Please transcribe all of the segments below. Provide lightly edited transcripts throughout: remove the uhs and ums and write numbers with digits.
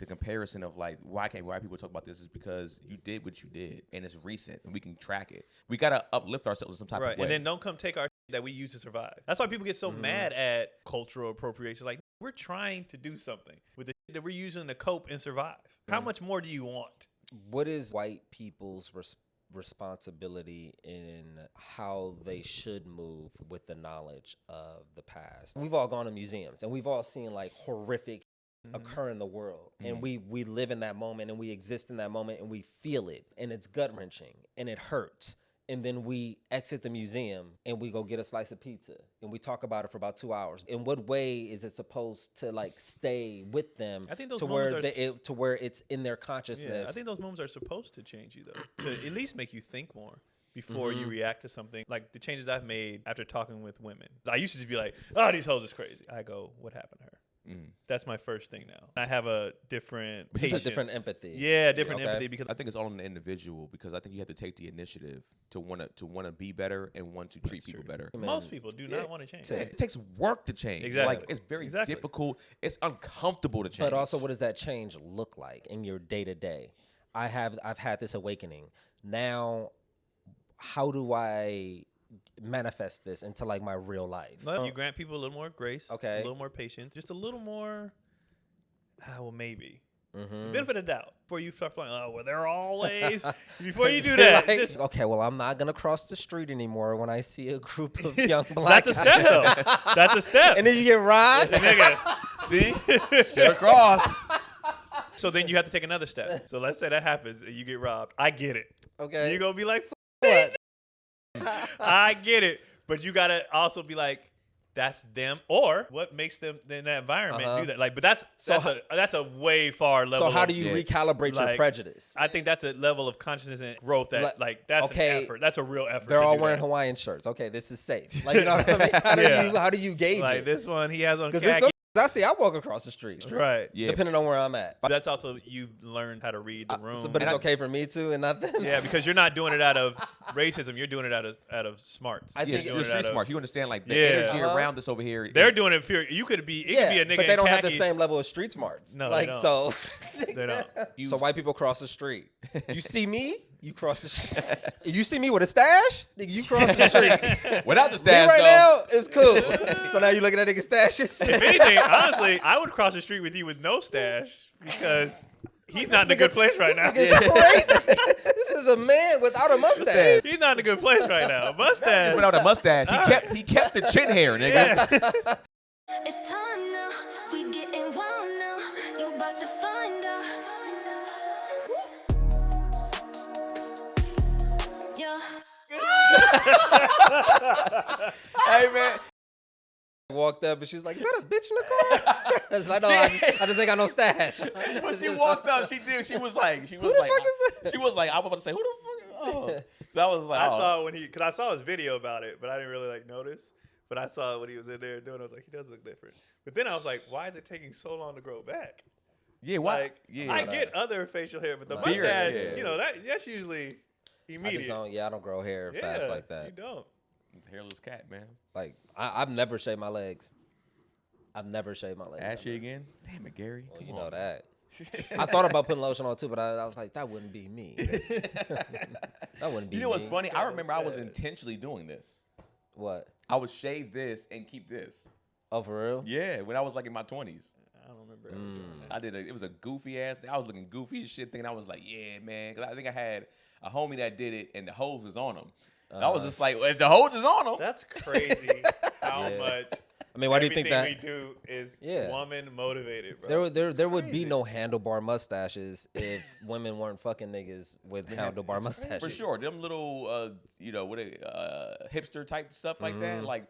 the comparison of like why people talk about this is because you did what you did and it's recent and we can track it. We gotta uplift ourselves in some type of way. And then don't come take our that we use to survive. That's why people get so mad at cultural appropriation. Like, we're trying to do something with the shit that we're using to cope and survive. How much more do you want? What is white people's responsibility in how they should move with the knowledge of the past? We've all gone to museums and we've all seen like horrific occur in the world, and we live in that moment and we exist in that moment and we feel it, and it's gut-wrenching and it hurts, and then we exit the museum and we go get a slice of pizza and we talk about it for about 2 hours. In what way is it supposed to like stay with them? I think those to where it's in their consciousness? I think those moments are supposed to change you though, to at least make you think more before you react to something. Like the changes I've made after talking with women, I used to just be like, oh, these hoes is crazy. I go, what happened to her? That's my first thing now. I have a different patience. A different empathy. Yeah, different empathy, because I think it's all on the individual, because I think you have to take the initiative to want to be better and want to treat people better. Most people do not want to change. It takes work to change. Exactly. Like it's very difficult. It's uncomfortable to change. But also, what does that change look like in your day to day? I've had this awakening. Now, how do I manifest this into like my real life? No, you grant people a little more grace, okay, a little more patience, just a little more. Well, maybe. Benefit of doubt before you start flying. Oh, well, there are always before you do that. Like, okay, well, I'm not gonna cross the street anymore when I see a group of young black. That's a step, though. That's a step. And then you get robbed. See, should cross. So then you have to take another step. So let's say that happens and you get robbed. I get it. Okay, you're gonna be like, what? I get it, but you gotta also be like, that's them, or what makes them in that environment do that. Like, but that's a way far level. So how do you recalibrate your prejudice? I think that's a level of consciousness and growth that that's an effort. That's a real effort. They're all wearing Hawaiian shirts. Okay, this is safe. Like, you know what I mean? How do you gauge like it? this one he has on Because khaki. I see, I walk across the street. Right. Yeah. Depending on where I'm at. But that's also, you've learned how to read the room. But it's okay for me too and not them. Yeah, because you're not doing it out of racism. You're doing it out of smarts. I think you're street smart. You understand like the energy around this over here. They're doing it for you. Could be. It could be a nigga. But they don't have the khakis. same level of street smarts. No, like they don't. so. They don't. So white people cross the street. You see me, you cross the street. You see me with a stash, nigga, you cross the street. Without the Me stash, right now, it's cool. So now you looking at nigga stashes. If anything, honestly, I would cross the street with you with no stash because he's not in a good place right now. This nigga's crazy. This is a man without a mustache. He's not in a good place right now. Mustache. Without a mustache, he kept the chin hair, nigga. Yeah. It's time now, we getting wild now. You about to find out. Yeah. Hey man, Walked up and she was like, "Is that a bitch in the car?" I was like, "No, I just ain't got no stash." when she walked up, she was like, Who the fuck is that? She was like, I was about to say, who the fuck? Oh. So I was like, I saw when because I saw his video about it, but I didn't really like notice. But I saw what he was in there doing. I was like, he does look different. But then I was like, why is it taking so long to grow back? Yeah, why? Like, Yeah, I get other facial hair, but the Beard, mustache, yeah. you know, that's usually immediate. I don't grow hair fast like that. You don't. Hairless cat, man. Like I've never shaved my legs. I've never shaved my legs. Ashy again? Damn it, Gary. Well, Come you on. know that. I thought about putting lotion on too, but I was like, that wouldn't be me. That wouldn't be me. You know what's funny? I remember I was intentionally doing this. What? I would shave this and keep this. Oh, for real? Yeah, when I was like in my 20s. I don't remember ever doing that. I did it was a goofy ass thing. I was looking goofy as shit thinking I was like, yeah, man. Cause I think I had a homie that did it and the hose was on him. I was just like, well, if the hose is on him. That's crazy how much. I mean, why do you think that? Everything we do is woman motivated, bro. There would be no handlebar mustaches if women weren't fucking niggas with handlebar mustaches. For sure. Them little, hipster type stuff like that. Like,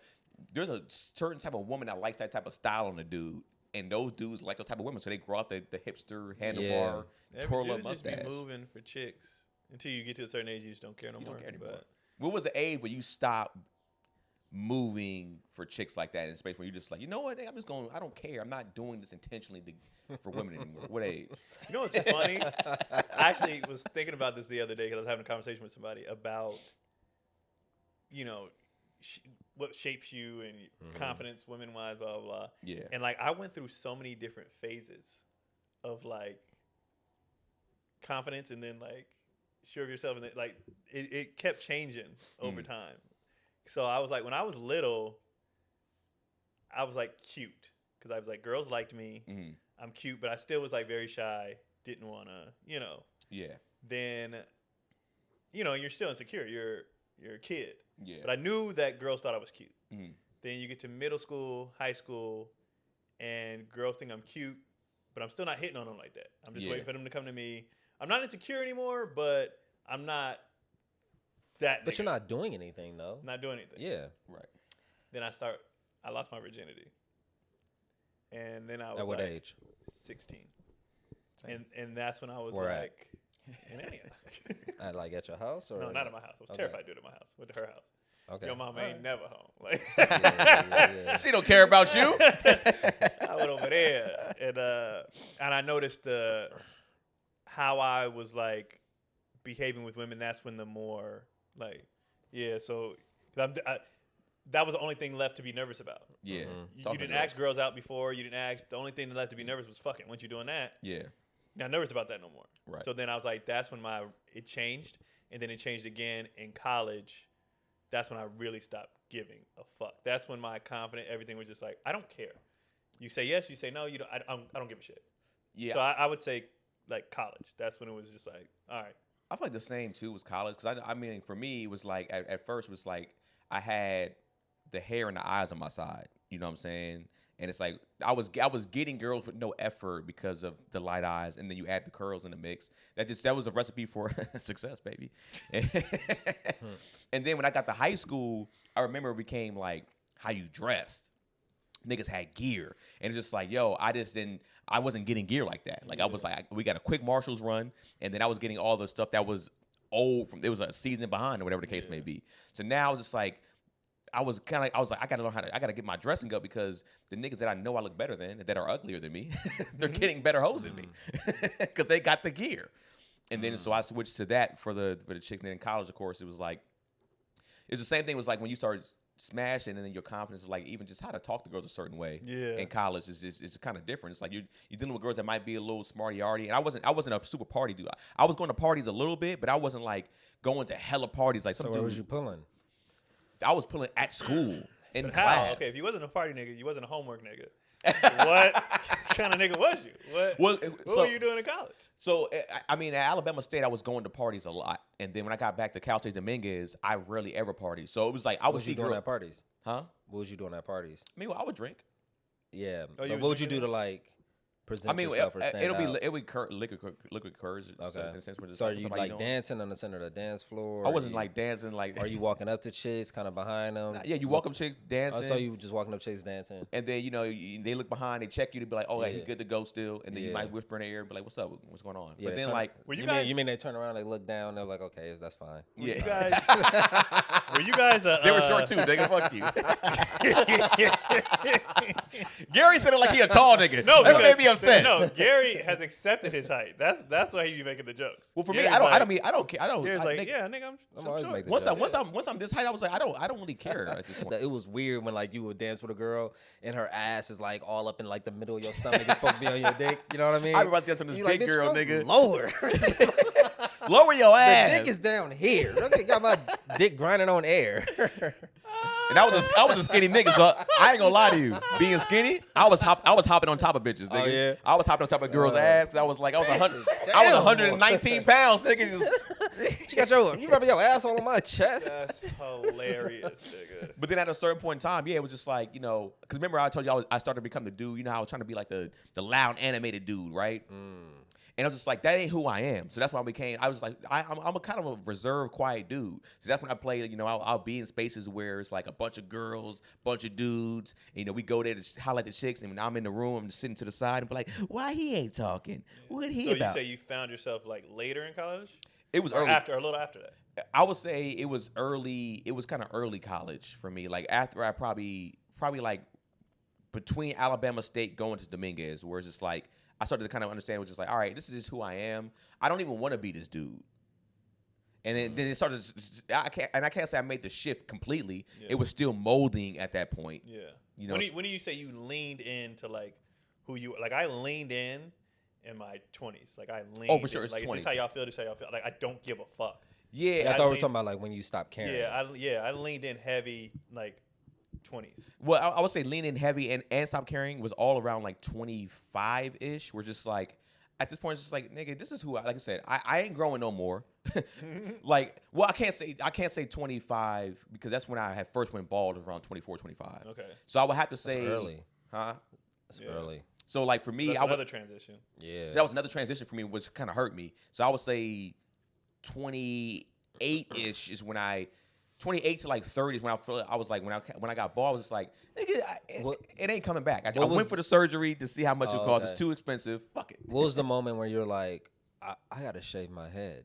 there's a certain type of woman that likes that type of style on a dude. And those dudes like those type of women. So they grow out the hipster, handlebar, twirl up mustache. Just be moving for chicks. Until you get to a certain age, you just don't care no more. Don't care anymore. What was the age where you stopped moving for chicks like that in space where you're just like, you know what, I'm just going, I don't care. I'm not doing this intentionally for women anymore. What age? You know what's funny? I actually was thinking about this the other day because I was having a conversation with somebody about, you know, what shapes you and confidence, women-wise, blah, blah, blah. Yeah. And, like, I went through so many different phases of like confidence and then like sure of yourself, and then, like it kept changing over time. So I was like, when I was little, I was like cute because I was like, girls liked me. I'm cute, but I still was like very shy. Didn't want to, Yeah. Then, you're still insecure. You're a kid. Yeah. But I knew that girls thought I was cute. Then you get to middle school, high school, and girls think I'm cute, but I'm still not hitting on them like that. I'm just waiting for them to come to me. I'm not insecure anymore, but I'm not that. But nigga. you're not doing anything, though. Not doing anything. Yeah. Right. Then I lost my virginity. And then I was At what like age? 16. And that's when I was Where at? like, in Antioch. Like at your house? Or No, not at my house. I was terrified to do it at my house. Went to her house. Okay. Your mama ain't never home. Like, Yeah. She don't care about you. I went over there, and I noticed how I was like behaving with women. That's when the more like, so that was the only thing left to be nervous about. Yeah. You didn't ask girls out before. You didn't ask. The only thing left to be nervous was fucking. Once you're doing that, Yeah. not nervous about that no more. Right. So then I was like, that's when it changed, and then it changed again in college. That's when I really stopped giving a fuck. That's when my confidence, everything was just like, I don't care. You say yes, you say no. You don't. I don't give a shit. Yeah. So I would say like college. That's when it was just like, all right. I feel like the same too was college, because I mean, for me, it was like at first it was like I had the hair and the eyes on my side. You know what I'm saying? And it's like I was getting girls with no effort because of the light eyes, and then you add the curls in the mix. That was a recipe for success, baby. And then when I got to high school, I remember it became like how you dressed. Niggas had gear, and it's just like, yo, I wasn't getting gear like that. Like I was like, we got a quick Marshalls run, and then I was getting all the stuff that was old it was a season behind or whatever the case may be. So now I was just like, I was like, I gotta learn I gotta get my dressing up, because the niggas that I know I look better than, that are uglier than me, they're getting better hoes than me, because they got the gear. And then so I switched to that for the chicks. And then in college, of course, it was like, it's the same thing. It was like when you started smashing, and then your confidence, like even just how to talk to girls a certain way. Yeah. In college is kind of different. It's like you're dealing with girls that might be a little smarty-arty. And I wasn't a super party dude. I was going to parties a little bit, but I wasn't like going to hella parties like some So dude. where was you pulling? I was pulling at school in But class. how? Okay, if you wasn't a party nigga, you wasn't a homework nigga. What kind of nigga was you? What were you doing in college? So, I mean, at Alabama State, I was going to parties a lot. And then when I got back to Cal State Dominguez, I rarely ever partied. So it was like, What was you doing at parties? Huh? What was you doing at parties? I mean, well, I would drink. Yeah. Oh, But what would you do to like present yourself or stand out? It would liquid courage. Okay. So So are you like dancing on the center of the dance floor? I wasn't like dancing like. Are you walking up to chicks, kind of behind them? Yeah, you walk up chicks dancing. So you just walking up chicks dancing. And then they look behind, they check you to be like, oh, yeah, Yeah. he's good to go still. And then you Yeah. might whisper in their ear, be like, what's up? What's going on? Yeah, But then turn- like, Were you you guys? mean they turn around, they look down, they're like, okay, that's fine. Were yeah, you guys? Were you guys? they were short too. Nigga, fuck you. Gary said it like he a tall nigga. No, that because- made me upset. No, Gary has accepted his height. That's why he be making the jokes. Well, for me, Gary's I don't care. Gary's like, nigga, yeah, nigga, I'm always short. make the Once joke. I'm this height, I was like, I don't really care at this point. It was weird when like you would dance with a girl and her ass is like all up in like the middle of your stomach. It's supposed to be on your dick. You know what I mean? I be about to dance with this You big bitch, girl, go nigga. Lower. Lower your The ass. dick is down here. I think got my dick grinding on air. And I was a skinny nigga, so I ain't gonna lie to you. Being skinny, I was hopping on top of bitches, nigga. Oh, yeah? I was hopping on top of girls' ass, because I was 119 Damn, pounds, nigga. You rubbing your asshole on my chest. That's hilarious, nigga. But then at a certain point in time, yeah, it was just like, because remember I told you I started to become the dude. I was trying to be like the loud animated dude, right? And I was just like, that ain't who I am. So that's why I was like, I'm a kind of a reserved, quiet dude. So that's when I play, I'll be in spaces where it's like a bunch of girls, bunch of dudes. And, we go there to holler at the chicks. And when I'm in the room, I'm just sitting to the side and be like, why he ain't talking? What he So about? you say you found yourself like later in college? It was Or early. a little after that? I would say it was early. It was kind of early college for me. Like after I probably like between Alabama State going to Dominguez, where it's just like, I started to kind of understand, it was just like, all right, this is just who I am. I don't even want to be this dude. And then it started. I can't say I made the shift completely. Yeah. It was still molding at that point. Yeah. When do you say you leaned into like who you like? I leaned in, in my 20s. Like I leaned. Oh, for sure, it's like 20. This how y'all feel. This how y'all feel. Like I don't give a fuck. Yeah, I thought we were talking about like when you stop caring. I leaned in heavy like 20s. Well, I would say lean in heavy and stop caring was all around like 25 ish. We're just like at this point, it's just like nigga, this is who like I said, I ain't growing no more. Like, well, I can't say 25 because that's when I had first went bald around 24, 25. Okay. So I would have to say That's early. huh? That's early. So like for me, So that's I would another transition. Yeah. so that was another transition for me, which kind of hurt me. So I would say 28 ish is when 28 to like 30 is when I was like when I got bald, I was just like, nigga, it ain't coming back. I went for the surgery to see how much it costs. Okay. It's too expensive. Fuck it. What was the moment where you're like, I gotta shave my head?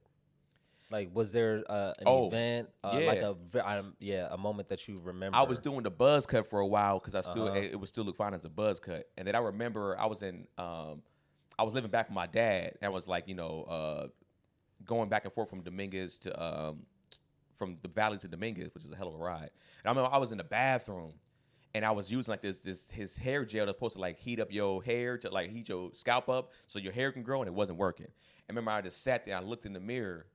Like, was there an event, like a moment that you remember? I was doing the buzz cut for a while because it would still look fine as a buzz cut, and then I remember I was living back with my dad, and I was like, going back and forth from Dominguez to from the Valley to Dominguez, which is a hell of a ride. And I remember I was in the bathroom, and I was using like his hair gel that's supposed to like heat up your hair to like heat your scalp up so your hair can grow, and it wasn't working. I remember I just sat there, I looked in the mirror,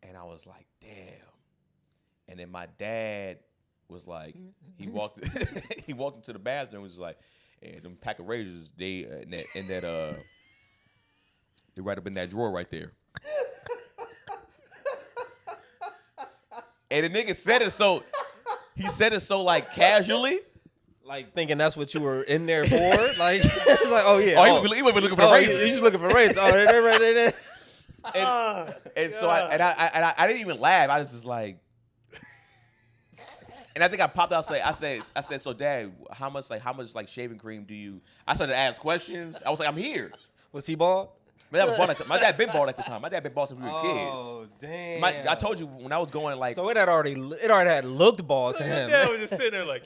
and I was like, damn. And then my dad was like, he walked into the bathroom and was like, hey, them pack of razors, they they're right up in that drawer right there. And the nigga said it so, like casually. like thinking that's what you were in there for. Like it's like, oh yeah. Oh, he would be looking for razors. He's just looking for razors. Oh, they're right there. And so I didn't even laugh. I was just like, and I think I popped out. I said, so Dad, how much shaving cream do you? I started to ask questions. I was like, I'm here. Was he bald? My dad been bald at the time. My dad been bald since we were kids. Oh damn! I told you when I was going like. So it already had looked bald to him. Dad was just sitting there like,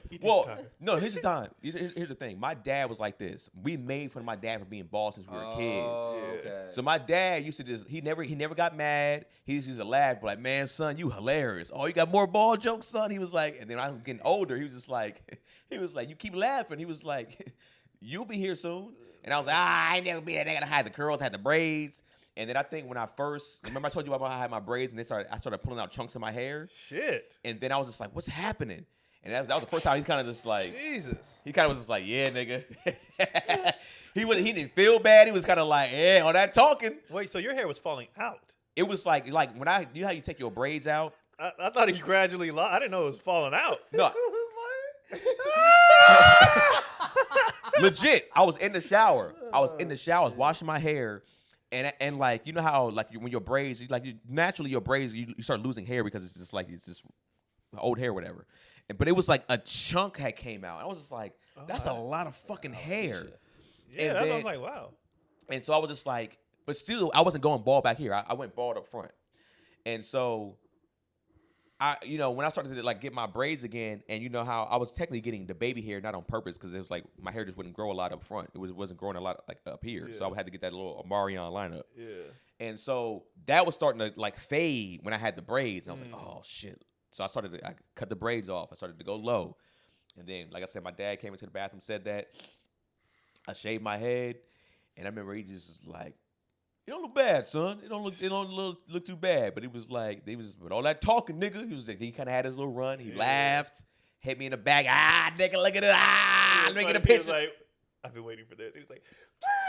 no, here's the time. Here's the thing. My dad was like this. We made fun of my dad for being bald since we were kids. Okay. So my dad used to just he never got mad. He just used to laugh, but like, man, son, you hilarious. Oh, you got more bald jokes, son. He was like, and then I was getting older. He was just like, you keep laughing. He was like, you'll be here soon. And I was like, I ain't never be there. They gotta have the curls, had the braids. And then I think when I first remember I told you about how I had my braids and I started pulling out chunks of my hair. Shit. And then I was just like, what's happening? And that was the first time he kind of just like Jesus. He kind of was just like, yeah, nigga. He didn't feel bad. He was kind of like, yeah, all that talking. Wait, so your hair was falling out? It was like when you know how you take your braids out? I thought he gradually I didn't know it was falling out. No. Legit, I was in the shower. I was washing my hair, and like you know how like when your braids naturally your braids you start losing hair because it's just old hair or whatever. But it was like a chunk had came out. I was just like, that's a lot of fucking hair. Yeah, I was like, wow. And so I was just like, but still I wasn't going bald back here. I went bald up front, and so. When I started to like get my braids again, and you know how I was technically getting the baby hair not on purpose because it was like my hair just wouldn't grow a lot up front. It wasn't growing a lot like up here, so I had to get that little Omarion lineup. Yeah. And so that was starting to like fade when I had the braids, and I was like, oh shit. So I cut the braids off. I started to go low, and then like I said, my dad came into the bathroom, said that. I shaved my head, and I remember he just was like. You don't look bad, son. It don't look too bad. But it was like with all that talking, nigga. He kind of had his little run. He laughed, hit me in the back. Nigga, look at it. Look at the picture. He was like, I've been waiting for this. He was like,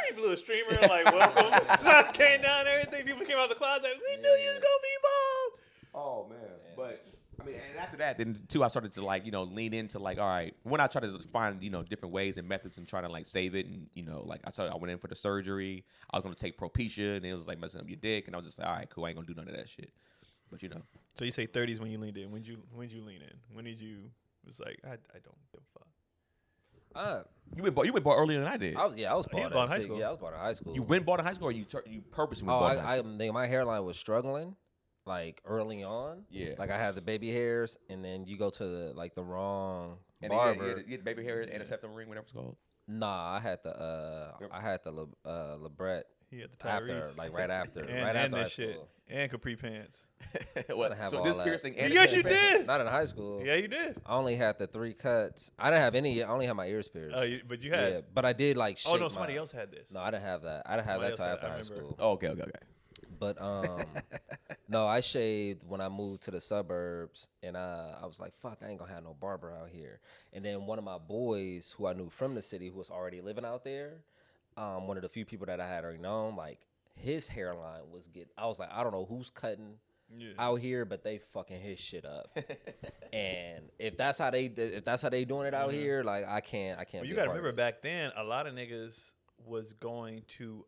he blew a streamer like, welcome. Sun came down, everything. People came out the closet. Like, we knew you was gonna be bald. Oh man, but. I mean, and after that, then too, I started to like, lean into like, all right. When I tried to find, different ways and methods and trying to like save it, and I went in for the surgery. I was gonna take Propecia, and it was like messing up your dick, and I was just like, all right, cool, I ain't gonna do none of that shit. But So you say 30s when you leaned in. When'd you lean in? When did you was like, I don't give a fuck. You went bald earlier than I did. I was bald in high school. Yeah, I was bald in high school. You went bald in high school, or you purposely went bald in high school? I think my hairline was struggling. Like early on, yeah. Like I had the baby hairs, and then you go to the wrong and barber. You had baby hair and a septum ring, whatever it's called. Nah, I had the Lebret. He had the after, Tyrese. like right after, and, right and after high that shit. school. And capri pants. What? have So all this that. piercing and Yes, the you pants? did. Not in high school. Yeah, you did. I only had the 3 cuts. I didn't have any. I only had my ears pierced. Oh, but you had. Yeah, but I did like. Oh no, shape somebody my- else had this. No, I didn't have that. I didn't have Somebody that till else after had- I high remember. school. Oh, okay. But no, I shaved when I moved to the suburbs, and I was like, "Fuck, I ain't gonna have no barber out here." And then one of my boys, who I knew from the city, who was already living out there, one of the few people that I had already known, like his hairline was I was like, I don't know who's cutting out here, but they fucking his shit up. And if that's how they doing it out here, like I can't. Well, be you a got to part of remember it. back then, a lot of niggas was going to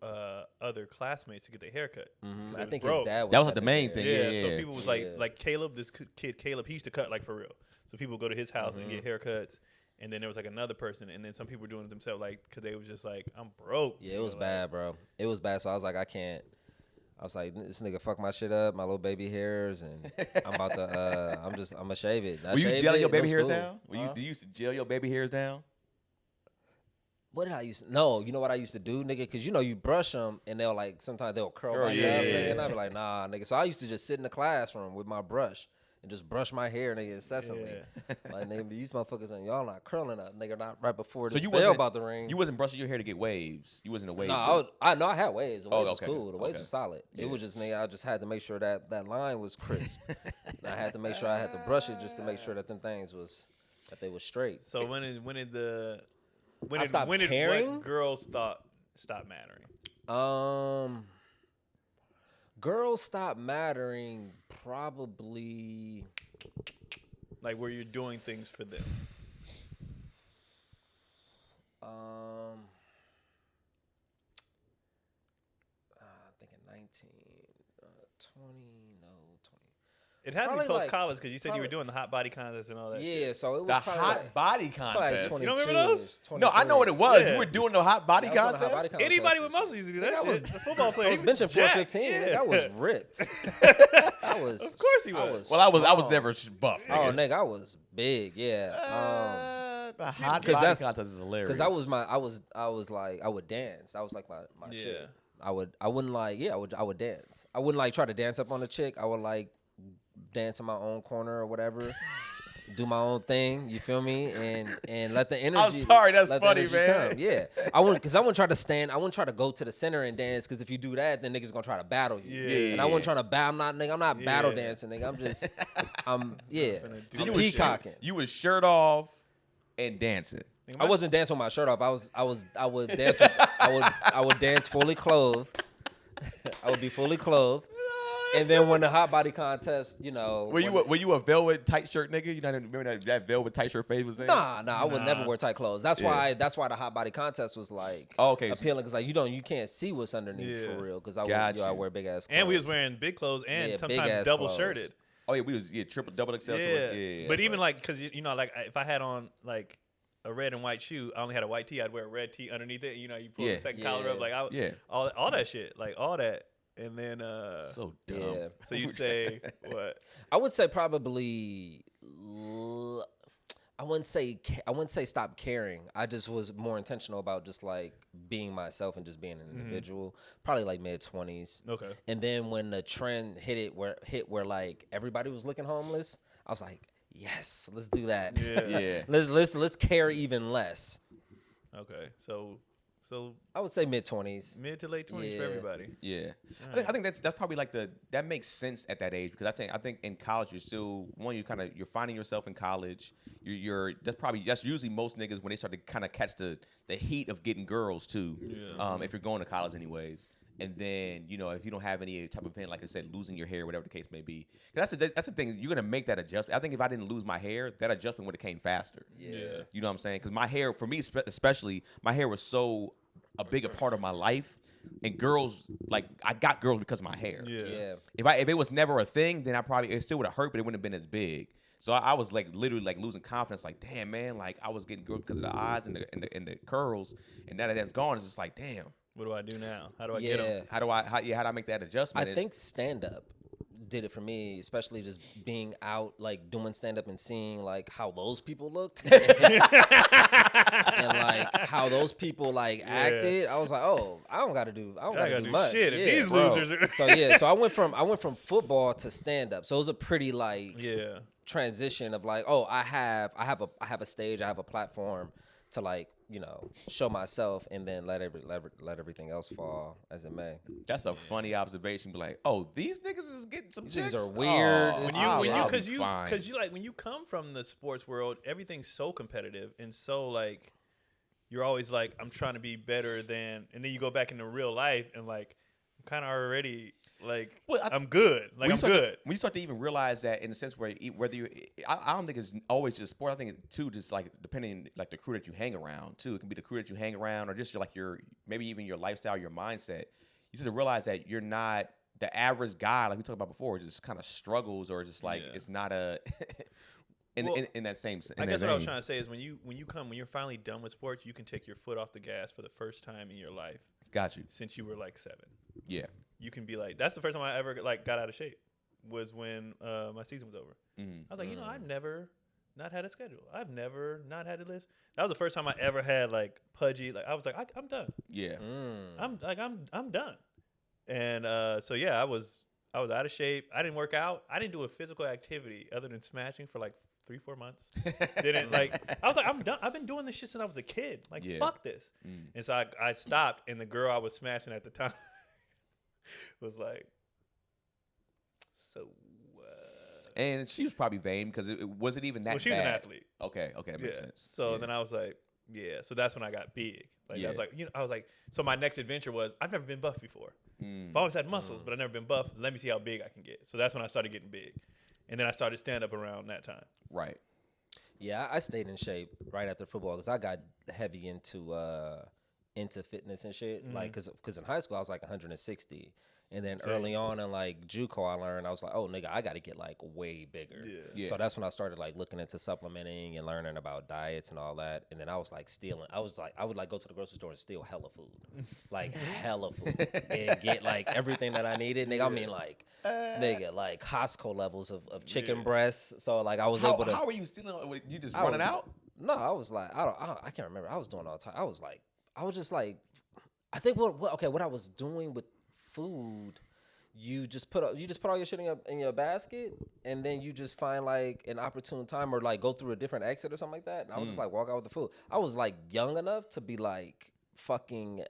other classmates to get their haircut. Mhm. It I was think broke. his dad was That was like cutting the main his thing. hair. Yeah, Yeah. so people was Yeah. like Caleb, this kid Caleb, he used to cut like for real. So people go to his house and get haircuts, and then there was like another person, and then some people were doing it themselves, like because they was just like, I'm broke. Yeah, it was bad, bro. It was bad. So I was like, I can't. I was like, this nigga fuck my shit up, my little baby hairs, and I'm about to. I'm gonna shave it. I Were you shaved gelling it, your and it baby was hairs cool. down? Did you used to gel your baby hairs down? What did I used to? No, you know what I used to do, nigga? Because you know you brush them and they'll like sometimes they'll curl back yeah, up, yeah, nigga, yeah. and I be like, nah, nigga. So I used to just sit in the classroom with my brush and just brush my hair, nigga, incessantly. Like, nigga, these motherfuckers and y'all not curling up, nigga, not right before So this you bell wasn't about the ring. You wasn't brushing your hair to get waves. You wasn't a wave. No, dude. I had waves. The waves was okay, cool. The waves okay. was solid. Yeah. It was just, nigga, I just had to make sure that line was crisp. And I had to make sure I had to brush it just to make sure that them things was they was straight. So when did caring? what girls stop mattering? Girls stop mattering probably. Like where you're doing things for them. I think in 19, 20, no, 20. It had to Probably be post like- college because you said you were probably- doing the hot body contest and all that. Yeah, shit. so it was The probably hot like, body probably like contest. 22, You don't remember those? No, I know what it was. Yeah. You were doing the hot body I was doing the contest. hot body contest. Anybody with muscles used to do that Nigga, I shit. The football player. I was he benching jacked. 415. Yeah. That was ripped. I was. Of course he was. Well, I was strong. never buff. Oh, nigga, I was big. Yeah. The hot 'cause body that's- contest is hilarious. Because I was like I would dance. That was like my Yeah. shit. I wouldn't like I would dance. I wouldn't like try to dance up on the chick. I would like dance in my own corner or whatever. Do my own thing, you feel me, and let the energy. I'm sorry, that's let the funny, energy man. come. Yeah, I wouldn't try to stand. I wouldn't try to go to the center and dance because if you do that, then niggas gonna try to battle you. Yeah. And I wasn't trying to battle. I'm not battle Yeah. dancing, nigga. I'm just, finna do I'm this peacocking. You was shirt off and dancing. I wasn't dancing with my shirt off. I would dance. I would dance fully clothed. I would be fully clothed. And then when the hot body contest, you know, Were you a velvet tight shirt nigga? You know, remember that velvet tight shirt phase was in? Nah, I would never wear tight clothes. That's Yeah. why the hot body contest was like Okay, so- appealing because like you can't see what's underneath Yeah. for real because I Got I you. wear big ass clothes. And we was wearing big clothes and Yeah, sometimes big-ass double clothes. shirted. Oh yeah, we was triple double XL. Yeah. Yeah. But even like because you know like if I had on like a red and white shoe, I only had a white tee. I'd wear a red tee underneath it. You know, you pull Yeah. the second collar up like Yeah. all that shit like all that. And then so dumb. Yeah. so you'd say what? I would say probably. I wouldn't say stop caring. I just was more intentional about just like being myself and just being an individual. Probably like mid-20s. Okay. And then when the trend hit where like everybody was looking homeless, I was like, yes, let's do that. Yeah. Yeah. let's care even less. Okay. So I would say mid-20s. mid to late 20s for Yeah. everybody. Yeah, I think that's probably like that makes sense at that age because I think in college you're still you're finding yourself in college. That's usually most niggas when they start to kind of catch the heat of getting girls too. Yeah. If you're going to college anyways. And then, you know, if you don't have any type of event, like I said, losing your hair, whatever the case may be. That's the thing. You're going to make that adjustment. I think if I didn't lose my hair, that adjustment would have came faster. Yeah. You know what I'm saying? Because my hair, for me especially, my hair was so a bigger part of my life. And girls, like, I got girls because of my hair. Yeah. If it was never a thing, then it still would have hurt, but it wouldn't have been as big. So I was like literally like losing confidence. Like, damn, man, like I was getting girls because of the eyes and the curls. And now that that's gone, it's just like, damn. What do I do now? How do I get them? How do I make that adjustment? I think stand-up did it for me, especially just being out, like doing stand up and seeing like how those people looked and like how those people like acted. I was like, oh, I don't gotta do much. Shit. Yeah, If these bro. losers are So I went from football to stand up. So it was a pretty like transition of like, oh, I have a stage, I have a platform to like, you know, show myself and then let everything else fall as it may. That's a funny observation. Be like, oh, these niggas is getting some chicks. These are weird. Because you like when you come from the sports world, everything's so competitive and so like you're always like, I'm trying to be better than, and then you go back into real life and like I'm kind of already like I'm good. Like I'm good. When you start to even realize that in the sense where whether you, I don't think it's always just sport. I think it too, just like depending like the crew that you hang around too. It can be the crew that you hang around, or just your maybe even your lifestyle, your mindset. You start to realize that you're not the average guy like we talked about before. Just kind of struggles, or just like it's not a in that same. I guess what I was trying to say is when you're finally done with sports, you can take your foot off the gas for the first time in your life. Got you. Since you were like 7. Yeah. You can be like, that's the first time I ever like got out of shape was when my season was over. I was like, I've never not had a schedule. I've never not had a list. That was the first time I ever had like pudgy. Like I was like, I'm done. Yeah. I'm done. And so yeah, I was out of shape. I didn't work out. I didn't do a physical activity other than smashing for like 3-4 months. Didn't like. I was like, I'm done. I've been doing this shit since I was a kid. Like fuck this. And so I stopped. And the girl I was smashing at the time was like, so. And she was probably vain because it wasn't even that. Well, she was bad. an athlete. Okay, that makes sense. So then I was like, So that's when I got big. Like I was like, I was like, so my next adventure was I've never been buff before. I've always had muscles, but I've never been buff. Let me see how big I can get. So that's when I started getting big, and then I started stand up around that time. Right. Yeah, I stayed in shape right after football because I got heavy into fitness and shit. Like, cause in high school I was like 160, and then early on in like JUCO I learned I was like, oh nigga, I got to get like way bigger. Yeah. So that's when I started like looking into supplementing and learning about diets and all that. And then I was like stealing. I would like go to the grocery store and steal hella food, like hella food, and get like everything that I needed. Nigga, I mean like like Costco levels of chicken breasts. So like I was able to. How were you stealing? You just running out? No, I was like I can't remember. I was doing all the time. I was just like, I think what I was doing with food, you just put all your shit in your basket, and then you just find like an opportune time or like go through a different exit or something like that. And I would just like walk out with the food. I was like young enough to be like fucking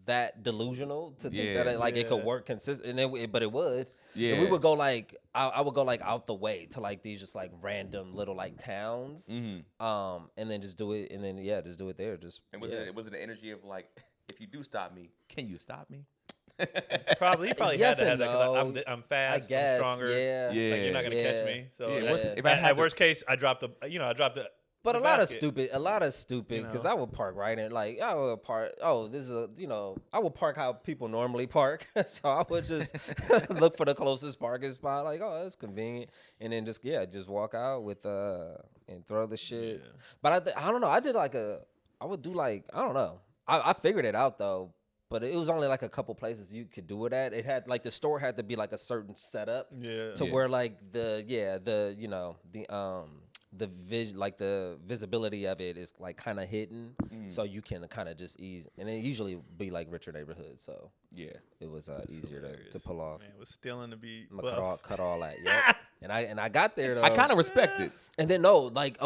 that delusional to think that it could work consistent, but it would. Yeah. And we would go like I would go like out the way to like these just like random little like towns, and then just do it, and then just do it there. Was it the energy of like, if you do stop me, can you stop me? Probably yes had to have that no. I'm fast, I guess, I'm stronger. Yeah. Like, you're not gonna catch me. So at worst case, I dropped the. But the a lot basket. of stupid, because I would park right in, like, I would park, I would park how people normally park. So I would just look for the closest parking spot, like, oh, that's convenient. And then just walk out with, and throw the shit. Yeah. But I don't know, I would do like, I don't know. I figured it out though. But it was only like a couple places you could do it at. It had like the store had to be like a certain setup where like the visibility of it is like kind of hidden, so you can kind of just ease. And it usually be like richer neighborhoods, so it was easier to pull off. Man, it was stealing to be cut all that. Yep. And I got there though. I kind of respect it. And then fucking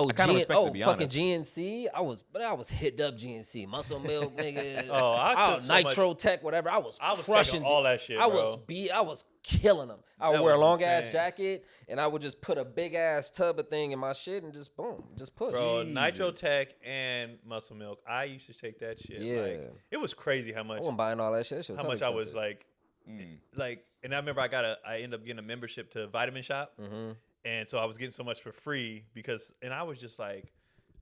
GNC. I was hit up GNC, Muscle Milk, nigga. Nitro Tech, whatever. I was crushing all that shit. I was killing them. I would wear a long ass jacket, and I would just put a big ass tub of thing in my shit and just boom, just push. Bro, Nitro Tech and Muscle Milk. I used to shake that shit. Yeah, like, it was crazy how much. I wasn't buying all that shit. How much I was like. And I remember I ended up getting a membership to Vitamin Shop, and so I was getting so much for free and I was just like,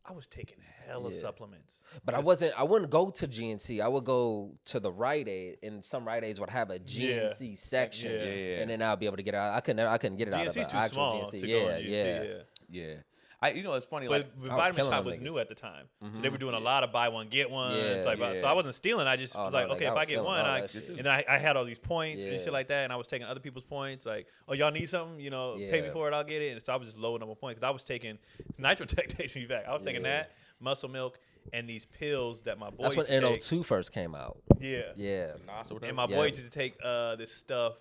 I was taking hella supplements. But I wouldn't go to GNC. I would go to the Rite Aid, and some Rite Aids would have a GNC section, and then I'll be able to get it out. I couldn't get it out of the actual small GNC. To go in GNC. Yeah. It's funny. But Like the I was Vitamin killing Shop them was niggas. new at the time, so they were doing a lot of buy one get one. Yeah, So I wasn't stealing. I just was no, like, like, okay, I if was I get stealing one, all that shit. and then I had all these points and Yeah. shit like that, and I was taking other people's points. Like, oh, y'all need something? Pay me Yeah. for it, I'll get it. And so I was just loading up on points because I was taking Nitrotech takes me back. I was taking Yeah. that muscle milk and these pills that my boys That's when used to take. NO2 first came out. Yeah. Yeah. And my Yeah. boys used to take this stuff,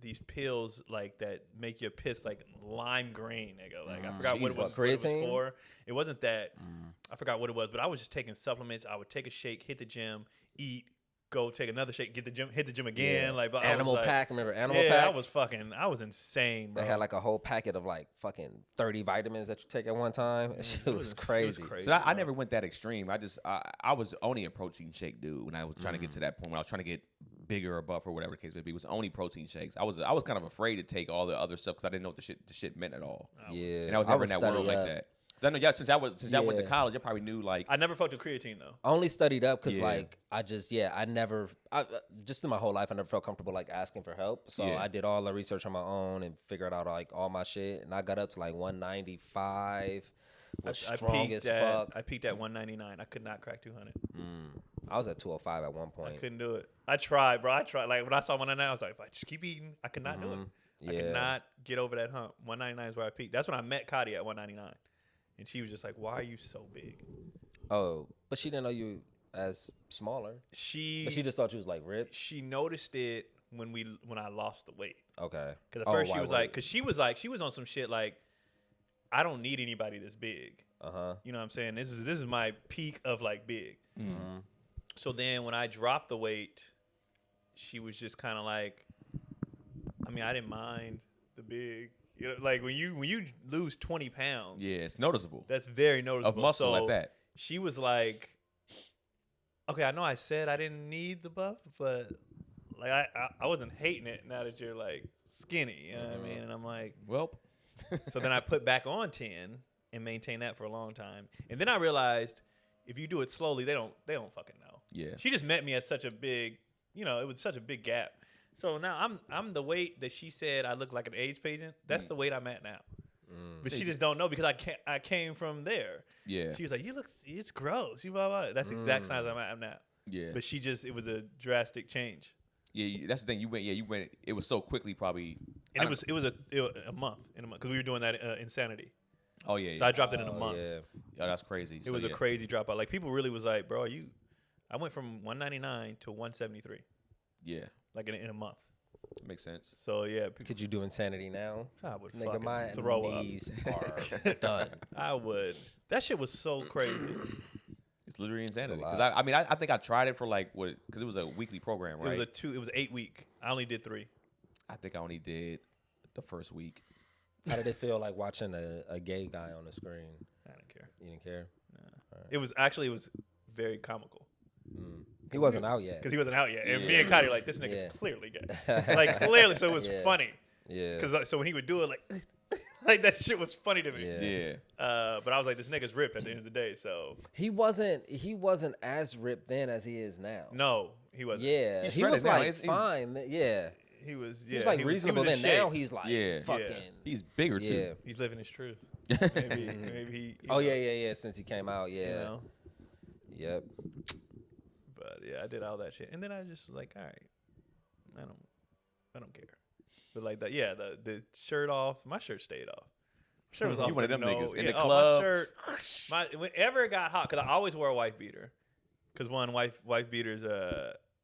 these pills like that make your piss like lime green, nigga. Like I forgot what it was Creatine? for. It wasn't that. I forgot what it was, but I was just taking supplements. I would take a shake, hit the gym, eat, go take another shake, hit the gym again. Yeah. Like but Animal I was like, Pack, remember Animal yeah, Pack? I was insane, bro. They had like a whole packet of like fucking 30 vitamins that you take at one time. That shit was crazy. So I never went that extreme. I was only a protein shake dude when I was trying to get to that point when I was trying to get bigger or buff or whatever the case may be. It was only protein shakes. I was kind of afraid to take all the other stuff because I didn't know what the shit meant at all. Yeah. And I was never in that world study like up. that. 'Cause I know y'all since y'all went to Yeah. college, you probably knew like I never fucked with creatine though. I only studied up because Yeah. like I just just in my whole life I never felt comfortable like asking for help. So Yeah. I did all the research on my own and figured out like all my shit. And I got up to like 195. Was strong as fuck. I peaked at 199. I could not crack 200. I was at 205 at one I point. couldn't do it. I tried, bro. Like when I saw 199, I was like, if I just keep eating, I could not do it. I could Yeah. not get over that hump. 199 is where I peaked. That's when I met Cotti at 199. And she was just like, why are you so big? Oh, but she didn't know you as smaller. But she just thought you was like ripped. She noticed it when I lost the weight. Okay. Because at first she was like, she was on some shit like, I don't need anybody this big. You know what I'm saying? This is my peak of like big. So then when I dropped the weight, she was just kind of like, I mean, I didn't mind the big. You know, like when you lose 20 pounds, yeah, it's noticeable. that's very noticeable. Of muscle so like that. She was like, okay, I know I said I didn't need the buff, but like I wasn't hating it now that you're like skinny. You know what I mean? And I'm like, Well, so then I put back on 10 and maintained that for a long time. And then I realized if you do it slowly, they don't fucking know. Yeah. She just met me at such a big, it was such a big gap. So now I'm the weight that she said I look like an AIDS patient. That's the weight I'm at now. But she just don't know because I came from there. Yeah. She was like, it's gross. You blah, blah. That's the exact size I'm at now. Yeah. But it was a drastic change. Yeah, that's the thing. You went. It was so quickly, probably. And it was a month because we were doing that Insanity. Oh yeah. So I dropped it in a month. Yeah. Oh, that's crazy. It was a crazy dropout. Like people really was like, bro, I went from 199 to 173. Yeah, Like in a month. makes sense. So yeah, Could you do Insanity now? I would Nigga, fucking my throw knees are done. I would. That shit was so crazy. It's literally insanity. lot. Because I think I tried it for like because it was a weekly program, right? It was 8 week. I only did 3. I think I only did the first week. How did it feel like watching a gay guy on the screen? I didn't care. You didn't care? It was very comical. He wasn't out yet. Because he wasn't out yet. And me Yeah. and Cotti were like, this nigga's Yeah. clearly gay. Like, clearly. So it was Yeah. funny. Yeah. Because so when he would do it, like that shit was funny to me. Yeah. Yeah. But I was like, this nigga's ripped at the end of the day. So, He wasn't as ripped then as he is now. no, he wasn't. Yeah. He's He was shredded now. like He's- fine. Yeah. He was, He was like reasonable he was then. in Now shape. he's like Yeah. fucking. He's bigger Yeah. too. He's living his truth. Maybe he. you Oh know, yeah. Since he came out, yeah. You know? Yep. But yeah, I did all that shit, and then I just was like, all right, I don't care. But like that, yeah, the shirt off, my shirt stayed off. My shirt was off. You one of with them niggas in the My club. shirt, whenever it got hot, because I always wear a wife beater, because wife beaters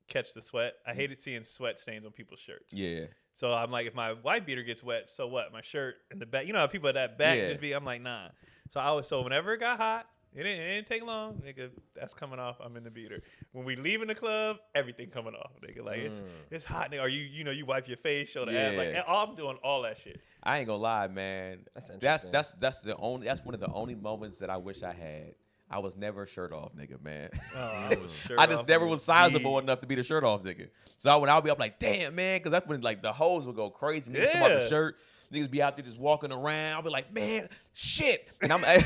catch the sweat. I hated seeing sweat stains on people's shirts. Yeah. So I'm like, if my wife beater gets wet, so what? My shirt in the back, how people at that back Yeah. I'm like, nah. So whenever it got hot, it didn't take long, nigga. That's coming off. I'm in the beater. When we leaving the club, everything coming off, nigga. Like it's hot, nigga. Or you wipe your face, show the ass. Like I'm doing all that shit. I ain't gonna lie, man. That's interesting. That's one of the only moments that I wish I had. I was never shirt off, nigga, man. Oh, I was shirt I just off never in was the sizable beat. enough to be the shirt off nigga. So when I would be up like, damn, man, because that's when like the hoes would go crazy. Niggas come out the Yeah. shirt. Niggas be out there just walking around. I'll be like, man, shit. And I'm like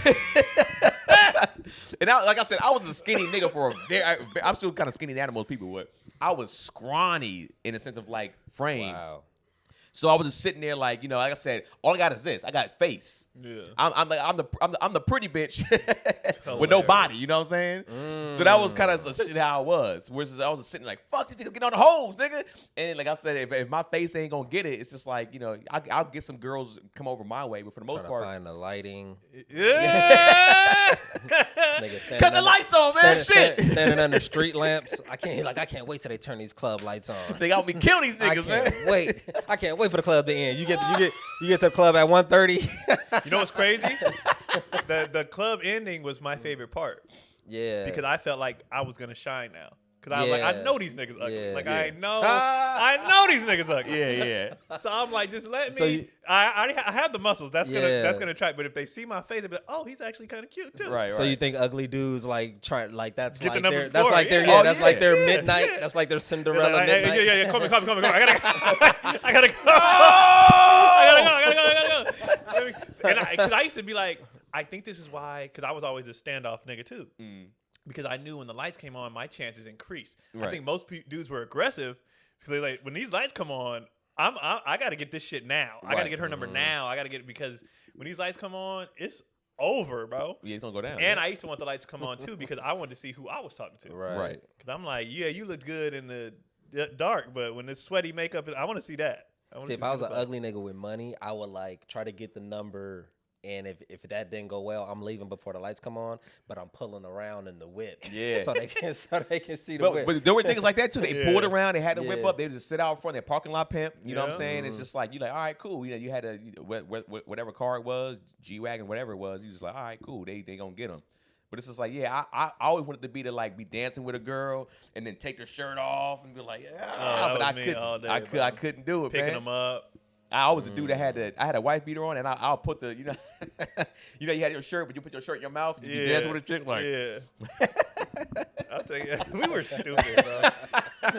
I said, I was a skinny nigga for a I'm still kind of skinny than most people would. I was scrawny in a sense of like frame. Wow. So I was just sitting there like, you know, like I said, all I got is this. I got face. Yeah. I'm the pretty bitch with no body. You know what I'm saying? So that was kind of essentially how I was. Whereas I was just sitting like, fuck these niggas getting on the hoes, nigga. And like I said, if my face ain't gonna get it, it's just like, you know, I'll get some girls come over my way, but for the most part, find the lighting. Yeah. cut the lights on, man. Shit. Standing under street lamps. I can't wait till they turn these club lights on. They got me kill these niggas, man. I can't wait for the club to end. You get to the club at 1:30. You know what's crazy? The club ending was my favorite part. Yeah. Because I felt like I was gonna shine now. Cause I was like, I know these niggas ugly. Yeah. Like I know these niggas ugly. Yeah. So I'm like, just let me. So I have the muscles. That's gonna try. But if they see my face, they'll be like, oh, he's actually kind of cute too. Right. So you think ugly dudes like try like that's Get the like number their that's four, like their yeah. that's like their midnight. That's like their Cinderella midnight. Yeah. Come on. I gotta go. I gotta go. And because I used to be like, I think this is why. Because I was always a standoff nigga too. Because I knew when the lights came on, my chances increased. Right. I think most dudes were aggressive. So they like, when these lights come on, I got to get this shit now. I got to get her number now. I got to get it because when these lights come on, it's over, bro. Yeah, it's gonna go down. And I used to want the lights to come on too because I wanted to see who I was talking to. Right. Because I'm like, yeah, you look good in the dark, but when it's sweaty makeup, I want to see that. See, if I was an ugly nigga with money, I would like try to get the number. And if that didn't go well, I'm leaving before the lights come on. But I'm pulling around in the whip, so they can see the whip. But there were things like that too. They pulled around, they had the whip up, they would just sit out front, their parking lot pimp. You know what I'm saying? It's just like you like, all right, cool. You know, you had a whatever car it was, G-Wagon, whatever it was. You just like, all right, cool. They gonna get them. But it's just like, yeah, I always wanted to be to like be dancing with a girl and then take their shirt off and be like, yeah. But I couldn't do it, picking man. them up. I was the dude that had a wife beater on, and I'll put the you had your shirt, but you put your shirt in your mouth, and you dance with a chick like. Yeah. I'll tell you, we were stupid, bro. and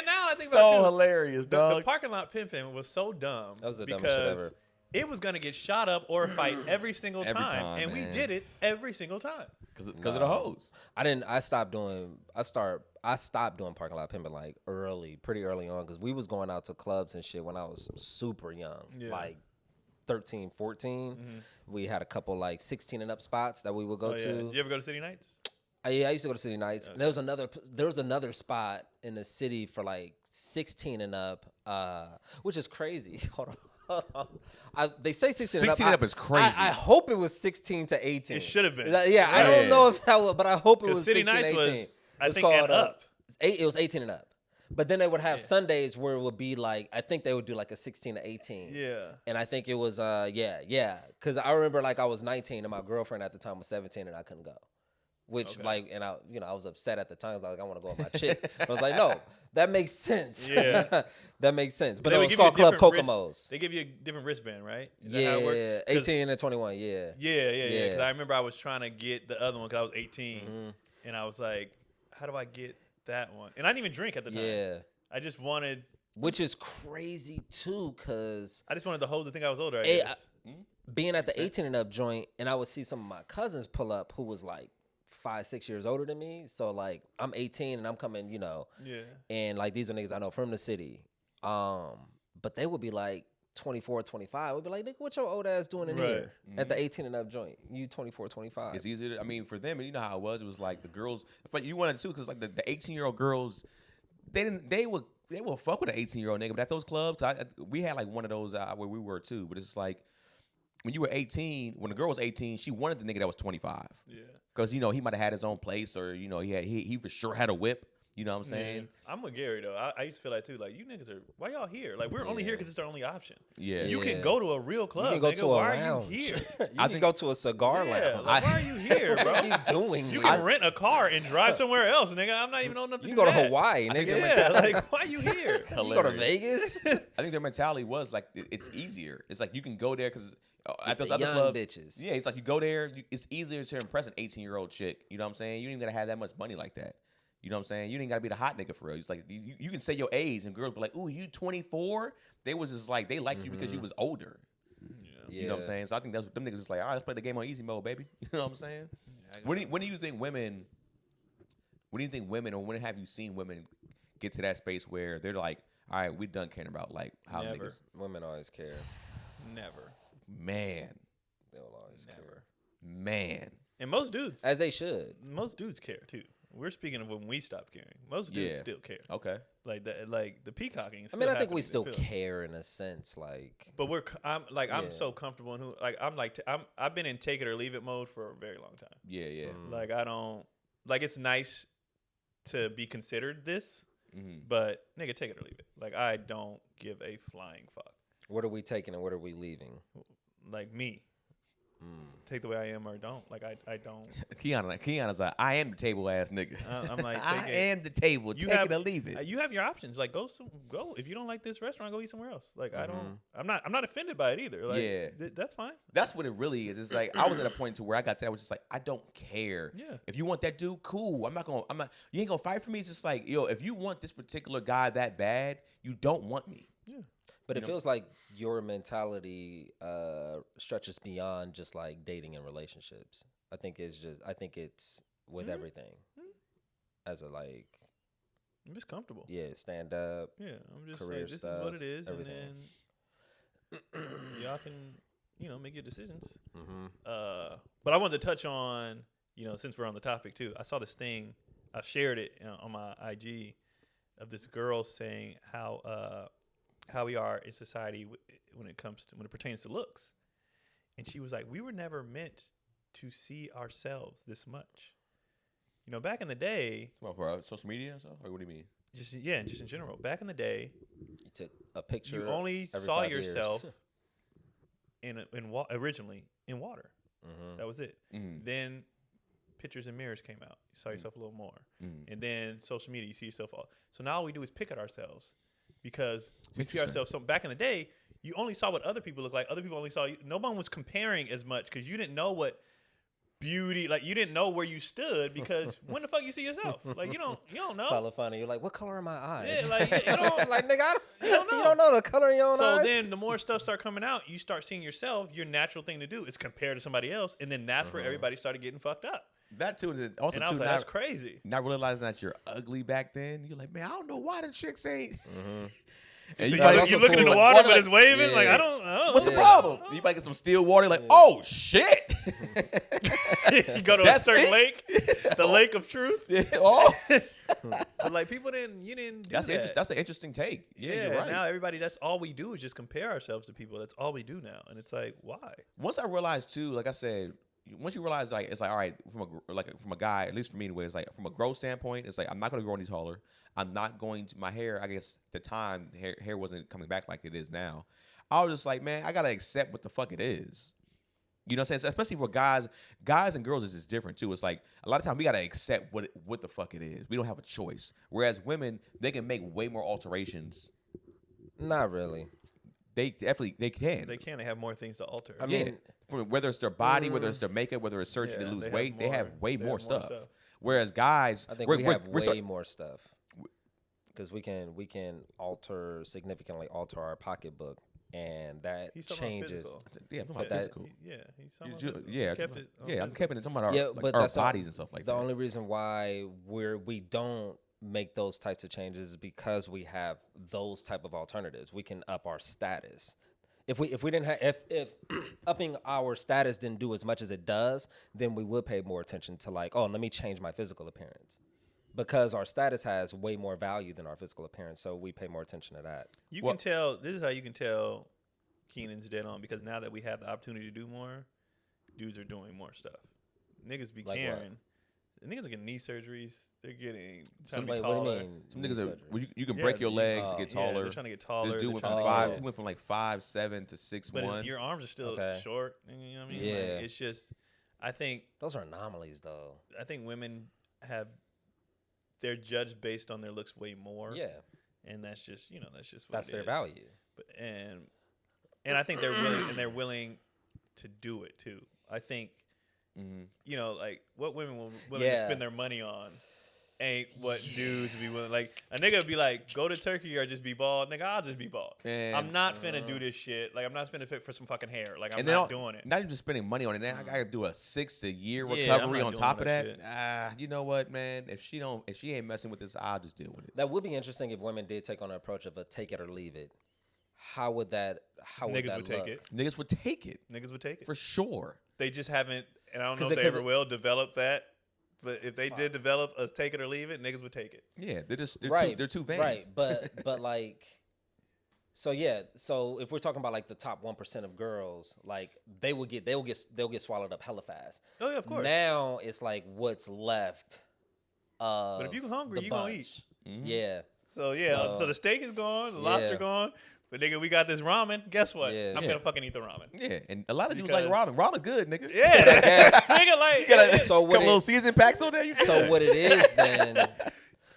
now I think about so it too, hilarious, dog. The parking lot pimping was so dumb. That was the dumbest shit ever. It was gonna get shot up or a fight every single time, and we did it every single time Because of the hoes. I stopped doing parking lot pimping like pretty early on because we was going out to clubs and shit when I was super young, like 13, 14. We had a couple like 16 and up spots that we would go to. Did you ever go to City Nights? Yeah, I used to go to City Nights. And there was another spot in the city for like 16 and up, which is crazy. Hold on. They say 16 and up. 16 and up is crazy. I hope it was 16 to 18. It should have been. Yeah, I don't know if that was, but I hope it was City 16 to 18. Nights was, I think, called, and up. It was 18 and up. But then they would have Sundays where it would be like, I think they would do like a 16 to 18. Yeah. And I think it was, because I remember like I was 19 and my girlfriend at the time was 17 and I couldn't go. Which I was upset at the time. I was like, I want to go with my chick. I was like, no, that makes sense. Yeah. That makes sense. But they it was called Club Kokomo's. They give you a different wristband, right? Yeah, 18 and 21, Yeah. Because I remember I was trying to get the other one because I was 18. And I was like, how do I get that one? And I didn't even drink at the time. Yeah. I just wanted. Which is crazy, too, because. I just wanted the hoes to think I was older, I guess. Being at the 18 and up joint, and I would see some of my cousins pull up who was like 5-6 years older than me. So like I'm 18 and I'm coming, and like these are niggas I know from the city. But they would be like 24, 25. We'd be like, nigga, what your old ass doing in here at the 18 and up joint? You 24, 25. It's easier. For them, you know how it was. It was like the girls. But you wanted to because like the 18-year-old girls, they would fuck with an 18-year-old nigga. But at those clubs, we had like one of those where we were too. But it's like when you were 18, when the girl was 18, she wanted the nigga that was 25. Yeah. Because, he might have had his own place or, he for sure had a whip. You know what I'm saying? Yeah. I'm with Gary, though. I used to feel that, too. Like, you niggas why y'all here? Like, we're only here because it's our only option. Yeah. You can go to a real club, you can go nigga. to Why a lounge. Are you here? You can go to a cigar lounge. Like, why are you here, bro? What are you doing? You can rent a car and drive somewhere else, nigga. I'm not even old enough to do that. You can go to Hawaii, nigga. Yeah, like, why are you here? You go to Vegas? I think their mentality was, like, it's easier. It's like you can go there because at those other young clubs, bitches. Yeah, it's like you go there. It's easier to impress an 18-year-old chick. You know what I'm saying? You ain't gotta have that much money like that. You know what I'm saying? You ain't gotta be the hot nigga for real. It's like you can say your age and girls be like, "Ooh, you 24?" They was just like they liked you because you was older. Yeah. You know what I'm saying? So I think that's them niggas just like, all right, let's play the game on easy mode, baby. You know what I'm saying? Yeah, when do you think women? When do you think women, or when have you seen women get to that space where they're like, all right, we done caring about like how Never. niggas. Women always care. Never. Man, They'll always care. Never. man. And most dudes, As they should. most dudes care too. We're speaking of when we stop caring. Most dudes Yeah. still care. Okay. Like the peacocking. I mean, I think we happens, still feel. care in a sense. Like, But I'm Yeah. so comfortable in who I've been in take it or leave it mode for a very long time. Yeah, yeah. Like I don't like it's nice to be considered this, Mm-hmm. but nigga, take it or leave it. Like I don't give a flying fuck. what are we taking and what are we leaving? Like me, take the way I am or don't. Like I don't. Keanu's like, I am the table ass nigga. I'm like, I take it. am the table. You Take have- it or leave it. You have your options. Like go. If you don't like this restaurant, go eat somewhere else. Like I don't. I'm not offended by it either. Like, Yeah. that's fine. That's what it really is. It's like I was at a point to where I got to. I was just like, I don't care. Yeah. If you want that dude, cool. I'm not. You ain't gonna fight for me. It's just like, yo, if you want this particular guy that bad, you don't want me. Yeah. But it know? feels like your mentality stretches beyond just like dating and relationships. I think it's with everything. As a like, I'm just comfortable. yeah, stand up. Yeah. I'm just Career saying this stuff, is what it is, everything. and then y'all can make your decisions. Mm-hmm. But I wanted to touch on since we're on the topic too. I saw this thing. I shared it on my IG of this girl saying how we are in society when it pertains to looks, and she was like, we were never meant to see ourselves this much. Back in the day, Well, for social media and stuff. Or what do you mean? just in general, back in the day, You took a picture. you only every saw 5 years. yourself originally in water. Mhm. That was it. Mhm. Then pictures and mirrors came out. You saw yourself a little more. Mhm. And then social media, you see yourself all. So now all we do is pick at ourselves because we see Interesting. ourselves. So back in the day, you only saw what other people look like. Other people only saw you. No one was comparing as much because you didn't know what beauty, like you didn't know where you stood because when the fuck you see yourself? Like you don't know. It's hella funny. You're like, what color are my eyes? Yeah, like you don't. like nigga, You don't know. you don't know the color of your own So eyes. then the more stuff start coming out, you start seeing yourself. Your natural thing to do is compare to somebody else, and then that's where everybody started getting fucked up. That too. Is also And I too. was like, Not, that's crazy. not realizing that you're ugly back then. You're like, man, I don't know why the chicks ain't. And So you probably you're also looking in cool the with water, but like, it's waving. yeah. Like I don't know. what's the Yeah. problem? You might get some still water. Like, oh shit. You go to a That's certain it? lake, the lake of truth. Yeah, oh, But like people didn't do that's that. interesting. That's an interesting take. Yeah, Yeah, you're right. now everybody, that's all we do is just compare ourselves to people. That's all we do now, and it's like, why? Once I realized too, like I said, once you realize like it's like all right from a guy, at least for me anyway, it's like from a growth standpoint, it's like I'm not going to grow any taller. I'm not going to my hair. I guess at the time hair wasn't coming back like it is now. I was just like, man, I gotta accept what the fuck it is. You know what I'm saying? So especially for guys and girls, it's just different too. It's like a lot of times we gotta accept what the fuck it is. We don't have a choice. Whereas women, they can make way more alterations. Not really. They definitely they can. They can't have more things to alter. I Yeah, mean, whether it's their body, whether it's their makeup, whether it's surgery to Yeah, lose they have weight, they have more- way they have more more stuff. stuff. Whereas guys, I think we're- we we're- have we're way so- more stuff because we can significantly alter our pocketbook, and that He's talking about changes. physical. Yeah, I'm talking about that- physical. Yeah, he's talking about You- physical. yeah, He kept it. on yeah, I'm physical. keeping it talking about Yeah, our, but our that's bodies and stuff like the that. only reason why we don't make those types of changes is because we have those type of alternatives. We can up our status. If we didn't have if upping our status didn't do as much as it does, then we would pay more attention to like, oh, let me change my physical appearance. Because our status has way more value than our physical appearance, so we pay more attention to that. You Well- can tell. This is how you can tell Keenan's dead on, because now that we have the opportunity to do more, dudes are doing more stuff. Niggas be Like what? caring. The niggas are getting knee surgeries. They're getting trying to Wait, be what do taller. you mean? Some knee niggas are surgeries? you can Yeah, break your you- legs to oh, get Yeah, taller. they're trying to get taller. This dude They're went trying from to five. get- He went from like 5'7" to 6'1". But your arms are still Okay. short. You know what I mean? Yeah. Like, it's just, I think Those are anomalies, though. women they're judged based on their looks way more. Yeah, And that's just that's just what that's it their is. value. But and I think they're willing to do it too. I think Mhm. like what women will willing to Yeah. spend their money on ain't what dudes be willing. Like a nigga would be like, go to Turkey or just be bald. Nigga, I'll just be bald. Man. I'm not finna do this shit. Like I'm not finna fit for some fucking hair. Like I'm and not doing it. Not even just spending money on it. Now I gotta do a 6-year Yeah, recovery I'm not on doing top of that that. You know what, man? If she ain't messing with this, I'll just deal with it. That would be interesting if women did take on an approach of a take it or leave it. How would that Niggas would take look? it. Niggas would take it Niggas would take it. for sure. They just haven't, and I don't know 'Cause if they it- ever will develop that. But if they did develop a take it or leave it, niggas would take it. Yeah, they're Right, they're too vain. Right, but like, so if we're talking about like the top 1% of girls, like they'll get swallowed up hella fast. Oh yeah, of course. Now it's like what's left. But if you're hungry, the you gonna bunch. eat. Mm-hmm. Yeah. So yeah, so the steak is gone, the lobster gone. But nigga, we got this ramen. Guess what? Yeah. I'm gonna fucking eat the ramen. Yeah, and a lot of dudes like ramen. Ramen good, nigga. Yeah, guess. nigga, like You got a So what couple it- little seasoning packs on there. You So what it is then?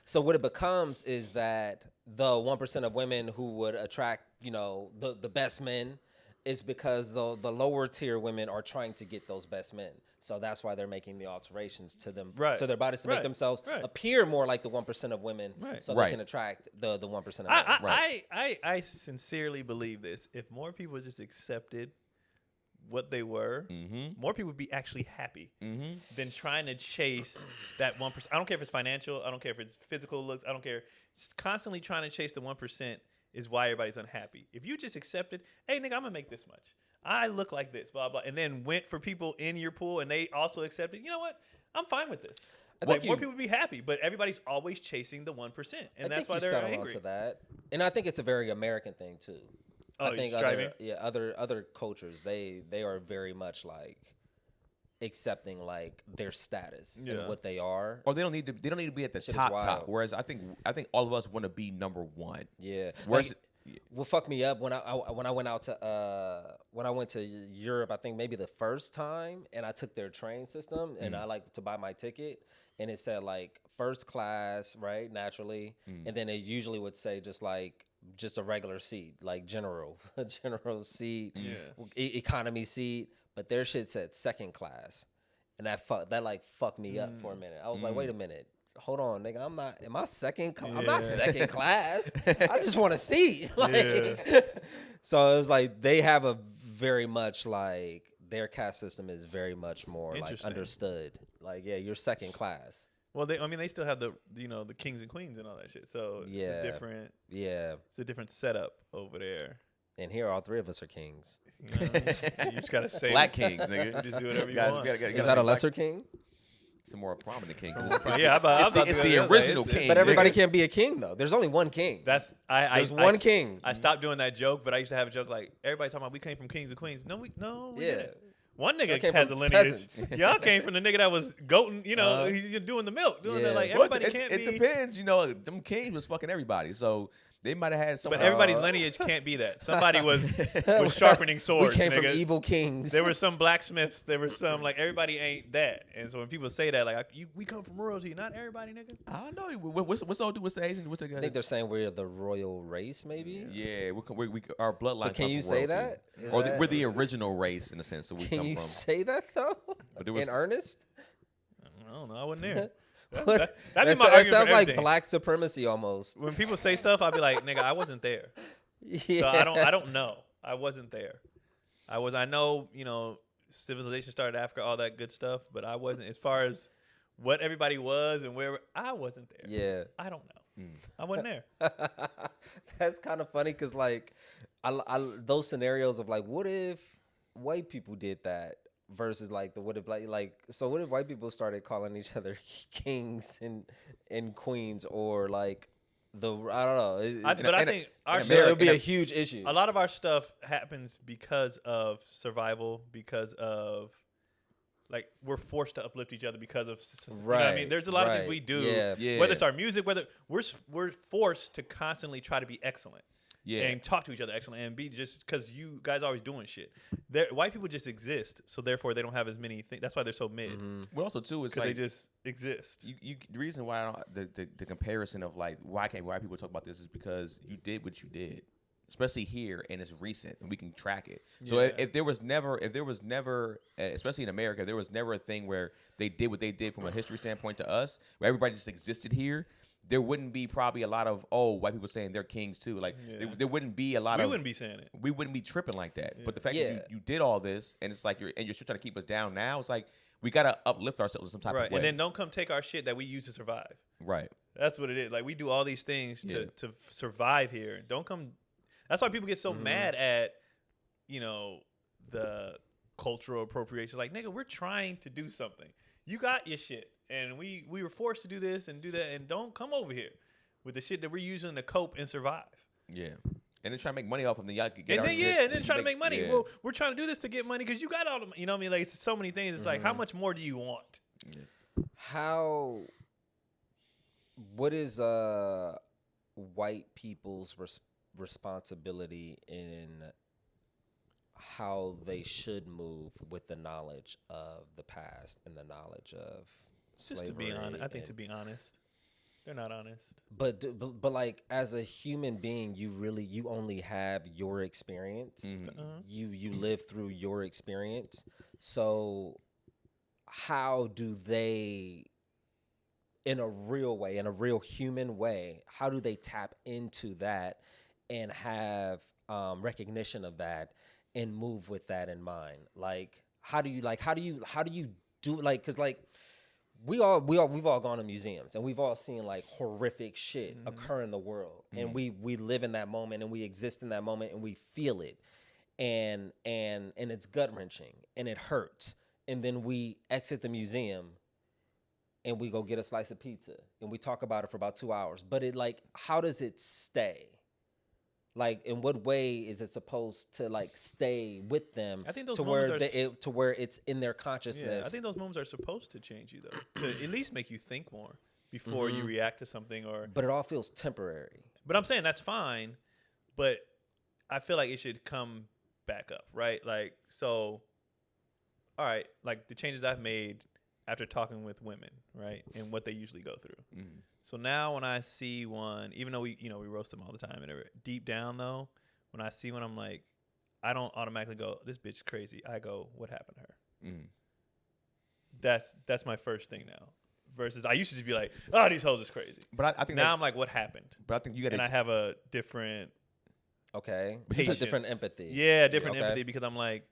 So what it becomes is that the 1% of women who would attract, the best men, is because the lower tier women are trying to get those best men. So that's why they're making the alterations to them, Right. to their bodies to make Right. themselves Right. appear more like the 1% of women, Right. so Right. they can attract the 1% of men. I sincerely believe this. If more people just accepted what they were, more people would be actually happy than trying to chase that 1%. I don't care if it's financial. I don't care if it's physical looks. I don't care. Just constantly trying to chase the 1% is why everybody's unhappy. If you just accepted, hey, nigga, I'm going to make this much. I look like this, blah, blah, and then went for people in your pool and they also accepted, you know what? I'm fine with this. Like, more people would be happy, but everybody's always chasing the 1%, and that's why they're angry. To that. And I think it's a very American thing too. Oh, I think striving? other cultures they are very much like accepting like their status and what they are. Or they don't need to be at the Shit is top. wild. Whereas I think all of us want to be number one. Yeah. Whereas What fucked me up when I went out to when I went to Europe, I think maybe the first time, and I took their train system and I like to buy my ticket, and it said like first class, right, naturally, and then it usually would say just a regular seat, like general seat, economy seat, but their shit said second class, and that fucked me up for a minute. I was like, wait a minute. Hold on, nigga. I'm not second class. I just want a seat. So it was like they have a very much like their caste system is very much more like understood. Like, yeah, you're second class. Well, they still have the kings and queens and all that shit. So it's different. Yeah, it's a different setup over there. And here, all three of us are kings. You just gotta say Black kings, nigga. You just do whatever you want. Is that a lesser king? Some more prominent king. It's the original king. But everybody can't be a king though. There's only one king. There's one king. I stopped doing that joke, but I used to have a joke like everybody talking about we came from kings and queens. No, we didn't. One nigga has a lineage. Y'all came from the nigga that was goating, he's doing the milk. Everybody can't be. It depends, them kings was fucking everybody. So they might have had some. But everybody's lineage can't be that. Somebody was sharpening swords. We came nigga. from evil kings. There were some blacksmiths. There were some everybody ain't that. And so when people say that, we come from royalty, not everybody, nigga. I don't know. What's old dude? What's the Asian? What's the guy? I think they're saying we're the royal race, maybe. Yeah, we our bloodline. But can you say that? We're the original race in a sense. So we can come you from. say that though? In earnest? I don't know. I wasn't there. That sounds like black supremacy almost. When people say stuff, I'll be like, nigga, I wasn't there. Yeah. So I don't know. I wasn't there. I know, civilization started in Africa, all that good stuff, but I wasn't, as far as what everybody was and where, I wasn't there. Yeah. I don't know. I wasn't there. That's kind of funny because those scenarios of what if white people did that? Versus what if white people started calling each other kings and queens or I don't know. I think it would be a huge issue. A lot of our stuff happens because of survival, because of we're forced to uplift each other because of you know what I mean. There's a lot of things we do, whether it's our music, whether we're forced to constantly try to be excellent. Yeah. And talk to each other excellently and be just because you guys are always doing shit. White people just exist, so therefore they don't have as many things. That's why they're so mid. Mm-hmm. Well, also too, it's they just exist. The reason why the comparison of why can't white people talk about this is because you did what you did. especially here, and it's recent, and we can track it. So Yeah. if there was never, especially in America, there was never a thing where they did what they did from a history standpoint to us, where everybody just existed here. There wouldn't be probably a lot of white people saying they're kings too. Like there wouldn't be a lot We of. wouldn't be saying it. We wouldn't be tripping like that. Yeah. But the fact Yeah. that you did all this, and it's like you're still trying to keep us down now. It's like we gotta uplift ourselves in some type Right. of way. And then don't come take our shit that we use to survive. Right. That's what it is. Like we do all these things Yeah. to survive here. Don't come. That's why people get so mad at, the cultural appropriation. Like, nigga, we're trying to do something. You got your shit, and we were forced to do this and do that, and don't come over here with the shit that we're using to cope and survive. Yeah. And then trying to make money off of them. Y'all could get And our then shit, and then trying to make money. Yeah. Well, we're trying to do this to get money because you got all the, you know what I mean? Like it's so many things. It's like, how much more do you want? What is white people's responsibility in how they should move with the knowledge of the past and the knowledge of Just slavery? to be honest, I think and- to be honest, they're not honest. But like as a human being, you only have your experience. You live through your experience. So how do they, in a real way, in a real human way, how do they tap into that and have recognition of that and move with that in mind? Like how do you do, like, because like we've all gone to museums and we've all seen like horrific shit occur in the world, and we live in that moment and we exist in that moment and we feel it, and it's gut wrenching and it hurts, and then we exit the museum and we go get a slice of pizza and we talk about it for about 2 hours. But it, like, how does it stay? Like, in what way is it supposed to like stay with them? I think those to where moments are to where it's in their consciousness. Yeah, I think those moments are supposed to change you though, to at least make you think more before you react to something. But it all feels temporary. But I'm saying that's fine, but I feel like it should come back up, right? Like, so, all right, like the changes I've made after talking with women, right, and what they usually go through. So now when I see one, even though we roast them all the time, and deep down though, when I see one, I'm like, I don't automatically go, this bitch is crazy. I go, what happened to her? That's my first thing now. Versus I used to just be like, oh, these hoes is crazy. But I think now I'm like, what happened? But I think you got And I have a different Okay. patience. A different empathy. Yeah, different Okay. empathy, because I'm like,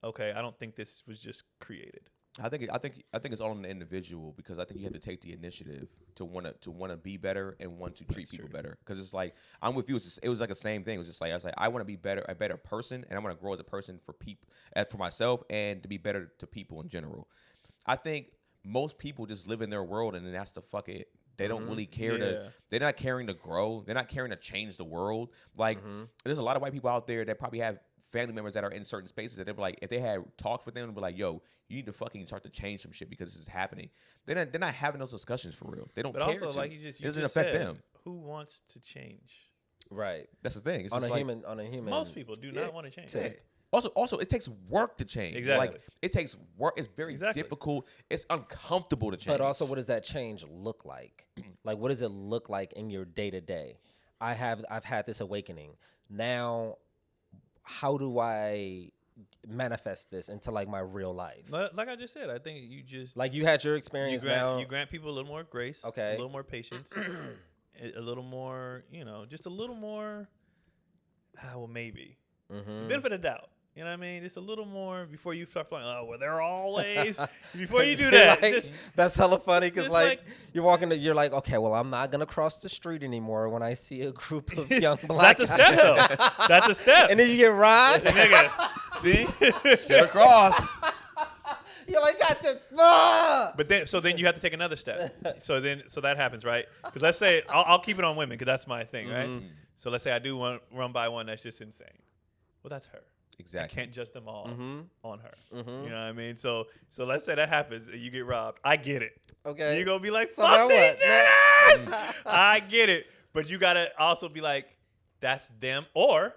okay, I don't think this was just created. I think it's all on the individual, because I think you have to take the initiative to want to be better and want to treat people better. Because it's like, I'm with you. It was like the same thing. It was just like, I was like, I want to be a better person, and I want to grow as a person for people, for myself, and to be better to people in general. I think most people just live in their world, and then that's the fuck it. They don't really care they're not caring to grow. They're not caring to change the world. Like, there's a lot of white people out there that probably have family members that are in certain spaces that they're like, if they had talks with them and be like, yo, you need to fucking start to change some shit because this is happening. They're not having those discussions for real. They don't But care. also, to. like you it doesn't just affect said, them. who wants to change? Right. That's the thing. It's On just a like, human. Most people do not want to change. Yeah. Also, it takes work to change. Exactly. Like, it takes work. It's very difficult. It's uncomfortable to change. But also, what does that change look like? Like, what does it look like in your day to day? I've had this awakening. Now, how do I manifest this into like my real life? Like I just said, I think you just Like, you had your experience now. you grant people a little more grace, Okay. a little more patience, a little more, just a little more. Well, maybe benefit of doubt. You know what I mean? Just a little more before you start flying. Oh, well, there are always before you do that. Like, just, that's hella funny because just like like- you're walking, you're like, okay, well, I'm not gonna cross the street anymore when I see a group of young black. that's a step, though. That's a step. And then you get robbed. Nigga, see, shit across. You're like, got this. Ah! But then you have to take another step. So that happens, right? Because let's say I'll keep it on women because that's my thing, right? So let's say I do run by one that's just insane. Well, that's her. Exactly. I can't judge them all on her. You know what I mean? So let's say that happens and you get robbed. I get it. Okay. You're gonna be like, So now fuck these what? niggas! I get it. But you gotta also be like, that's them. Or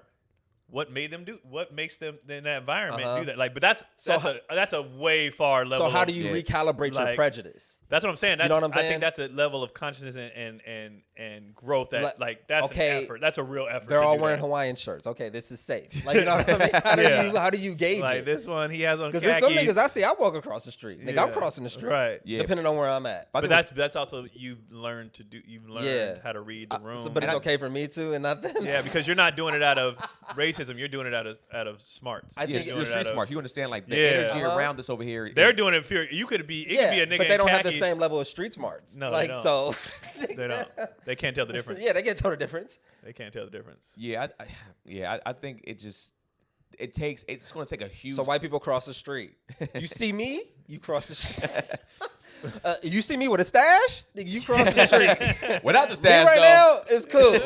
what makes them in that environment do that. Like, but that's a way far level. So how do you recalibrate your prejudice? That's what I'm saying. That's, you know what I'm saying? I think that's a level of consciousness and growth that that's an effort. That's a real effort. They're all wearing Hawaiian shirts. Okay, this is safe. Like, you know what I mean? How do you gauge like it? This one he has on because khakis. there's some niggas I see. I walk across the street. Nigga, I'm crossing the street. Right. Yeah. Depending on where I'm at. But that's also you've learned how to read the room. But it's okay for me too, and not them. Yeah, because you're not doing it out of racism. You're doing it out of smarts. I think you're street smart. You understand like the energy around this over here. They're doing it for you. Could be it could be a nigga, but they don't in have the khakis. same level of street smarts. No, like they don't. So They don't. They can't tell the difference. Yeah, they can't tell the difference. They can't tell the difference. Yeah, I think it's going to take a huge. So white people cross the street. You see me, you cross the street. You see me with a stash, nigga, you cross the street. Without the Me stash, right though. now is cool.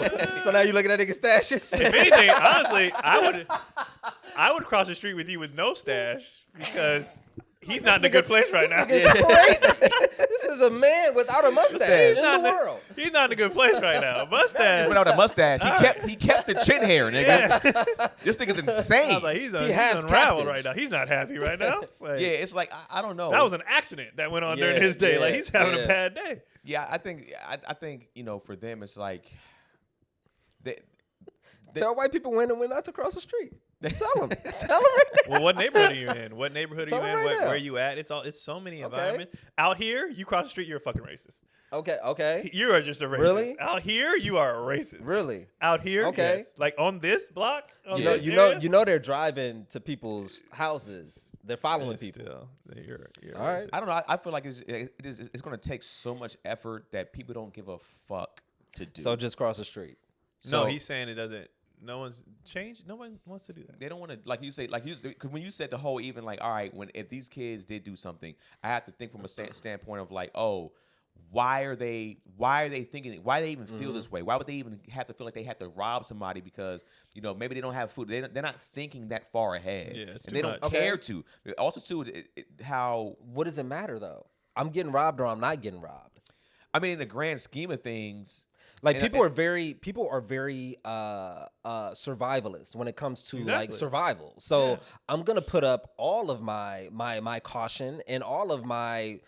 So now you looking at nigga stashes. If anything, honestly, I would cross the street with you with no stash because he's not in a good place right now. This nigga's crazy. This is a man without a mustache in the world. He's not in a good place right now. Mustache. Without a mustache, he kept the chin hair, nigga. This nigga's insane. I was like, he's has unraveled captives. right now. He's not happy right now. Like, Yeah, it's like I don't know. that was an accident that went on during Yeah, his day. yeah, Like he's having yeah. a bad day. Yeah, I think for them it's like Tell white people when and when not to cross the street. Tell them. Tell them. Well, what neighborhood are you in? What neighborhood are Tell you them in? right now. Where you at? It's so many environments. Out here, you cross the street, you're a fucking racist. Okay. You are just a racist. Really? Out here, you are a racist. Really? Out here, Okay. yes. Like on this block, on You know, this you know, area? you know they're driving to people's houses. They're following Yes, people. still, you're All right. racist. I don't know. I feel like it's going to take so much effort that people don't give a fuck to do. So just cross the street. No, So- he's saying it doesn't. No one's changed. No one wants to do that. They don't want to, like you say, because when you said the whole even like, all right, if these kids did do something, I have to think from a standpoint of like, oh, why are they thinking? Why do they even feel this way? Why would they even have to feel like they have to rob somebody because maybe they don't have food? They're not thinking that far ahead. Yeah, it's and too they don't much. care to. Also, too, how What does it matter though? I'm getting robbed or I'm not getting robbed. I mean, in the grand scheme of things. Like And- people are very survivalist when it comes to like Exactly. survival. So Yeah. I'm gonna put up all of my caution and all of my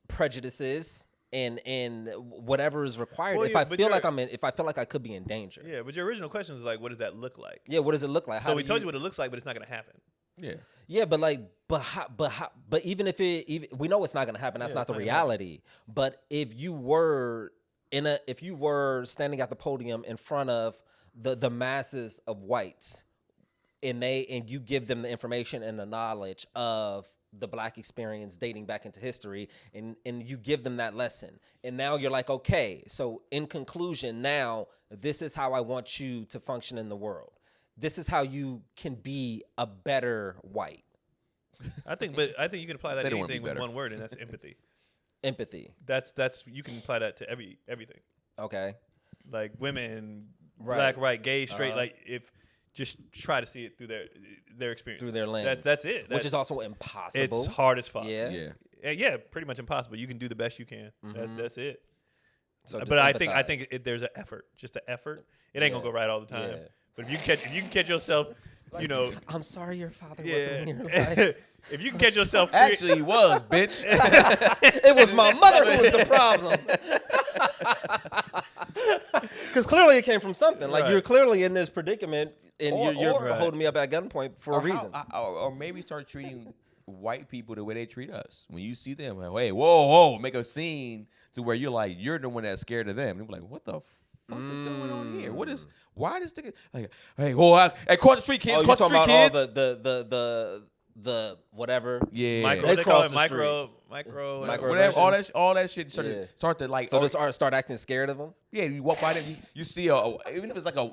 prejudices and whatever is required Well, if yeah, I but feel you're- like if I feel like I could be in danger. Yeah, but your original question was like, what does that look like? Yeah, what does it look like? So we told you what it looks like, but it's not going to happen. Yeah. Yeah, but like, but even if we know it's not gonna happen. That's Yeah, not the it's not gonna happen. reality. But if you were standing at the podium in front of the masses of whites, and you give them the information and the knowledge of the black experience dating back into history, and you give them that lesson, and now you're like, okay, so in conclusion, now this is how I want you to function in the world. This is how you can be a better white. I think you can apply that They to don't wanna be anything with better. one word, and that's empathy. Empathy. That's you can apply that to everything. Okay. Like women, Right. black, white, gay, straight. Uh-huh. Like if just try to see it through their experience, Through their lens. That's it. Which is also impossible. it's hard as fuck. Yeah. Yeah. Yeah, pretty much impossible. You can do the best you can. That's it. So But just I empathize. think there's an effort, just an effort. It ain't gonna go right all the time. Yeah. But if you can catch yourself, I'm sorry your father yeah. wasn't in your life. If you can catch yourself, Actually, he was, bitch. It was my mother who was the problem. Because clearly it came from something. Like Right. you're clearly in this predicament, and Or- you're or- holding me up at gunpoint for a Or how- reason. or maybe start treating white people the way they treat us. When you see them, like, hey, whoa, make a scene to where you're the one that's scared of them. And you're like, what the fuck is going on here? Why this thing? Like, hey, cross the street, kids, Oh, you cross the talking street, about kids. all the whatever. Yeah, micro, They they call cross it the micro, Micro- whatever, all that shit start to like. So or- just start acting scared of them. Yeah, you walk by them, you see even if it's like a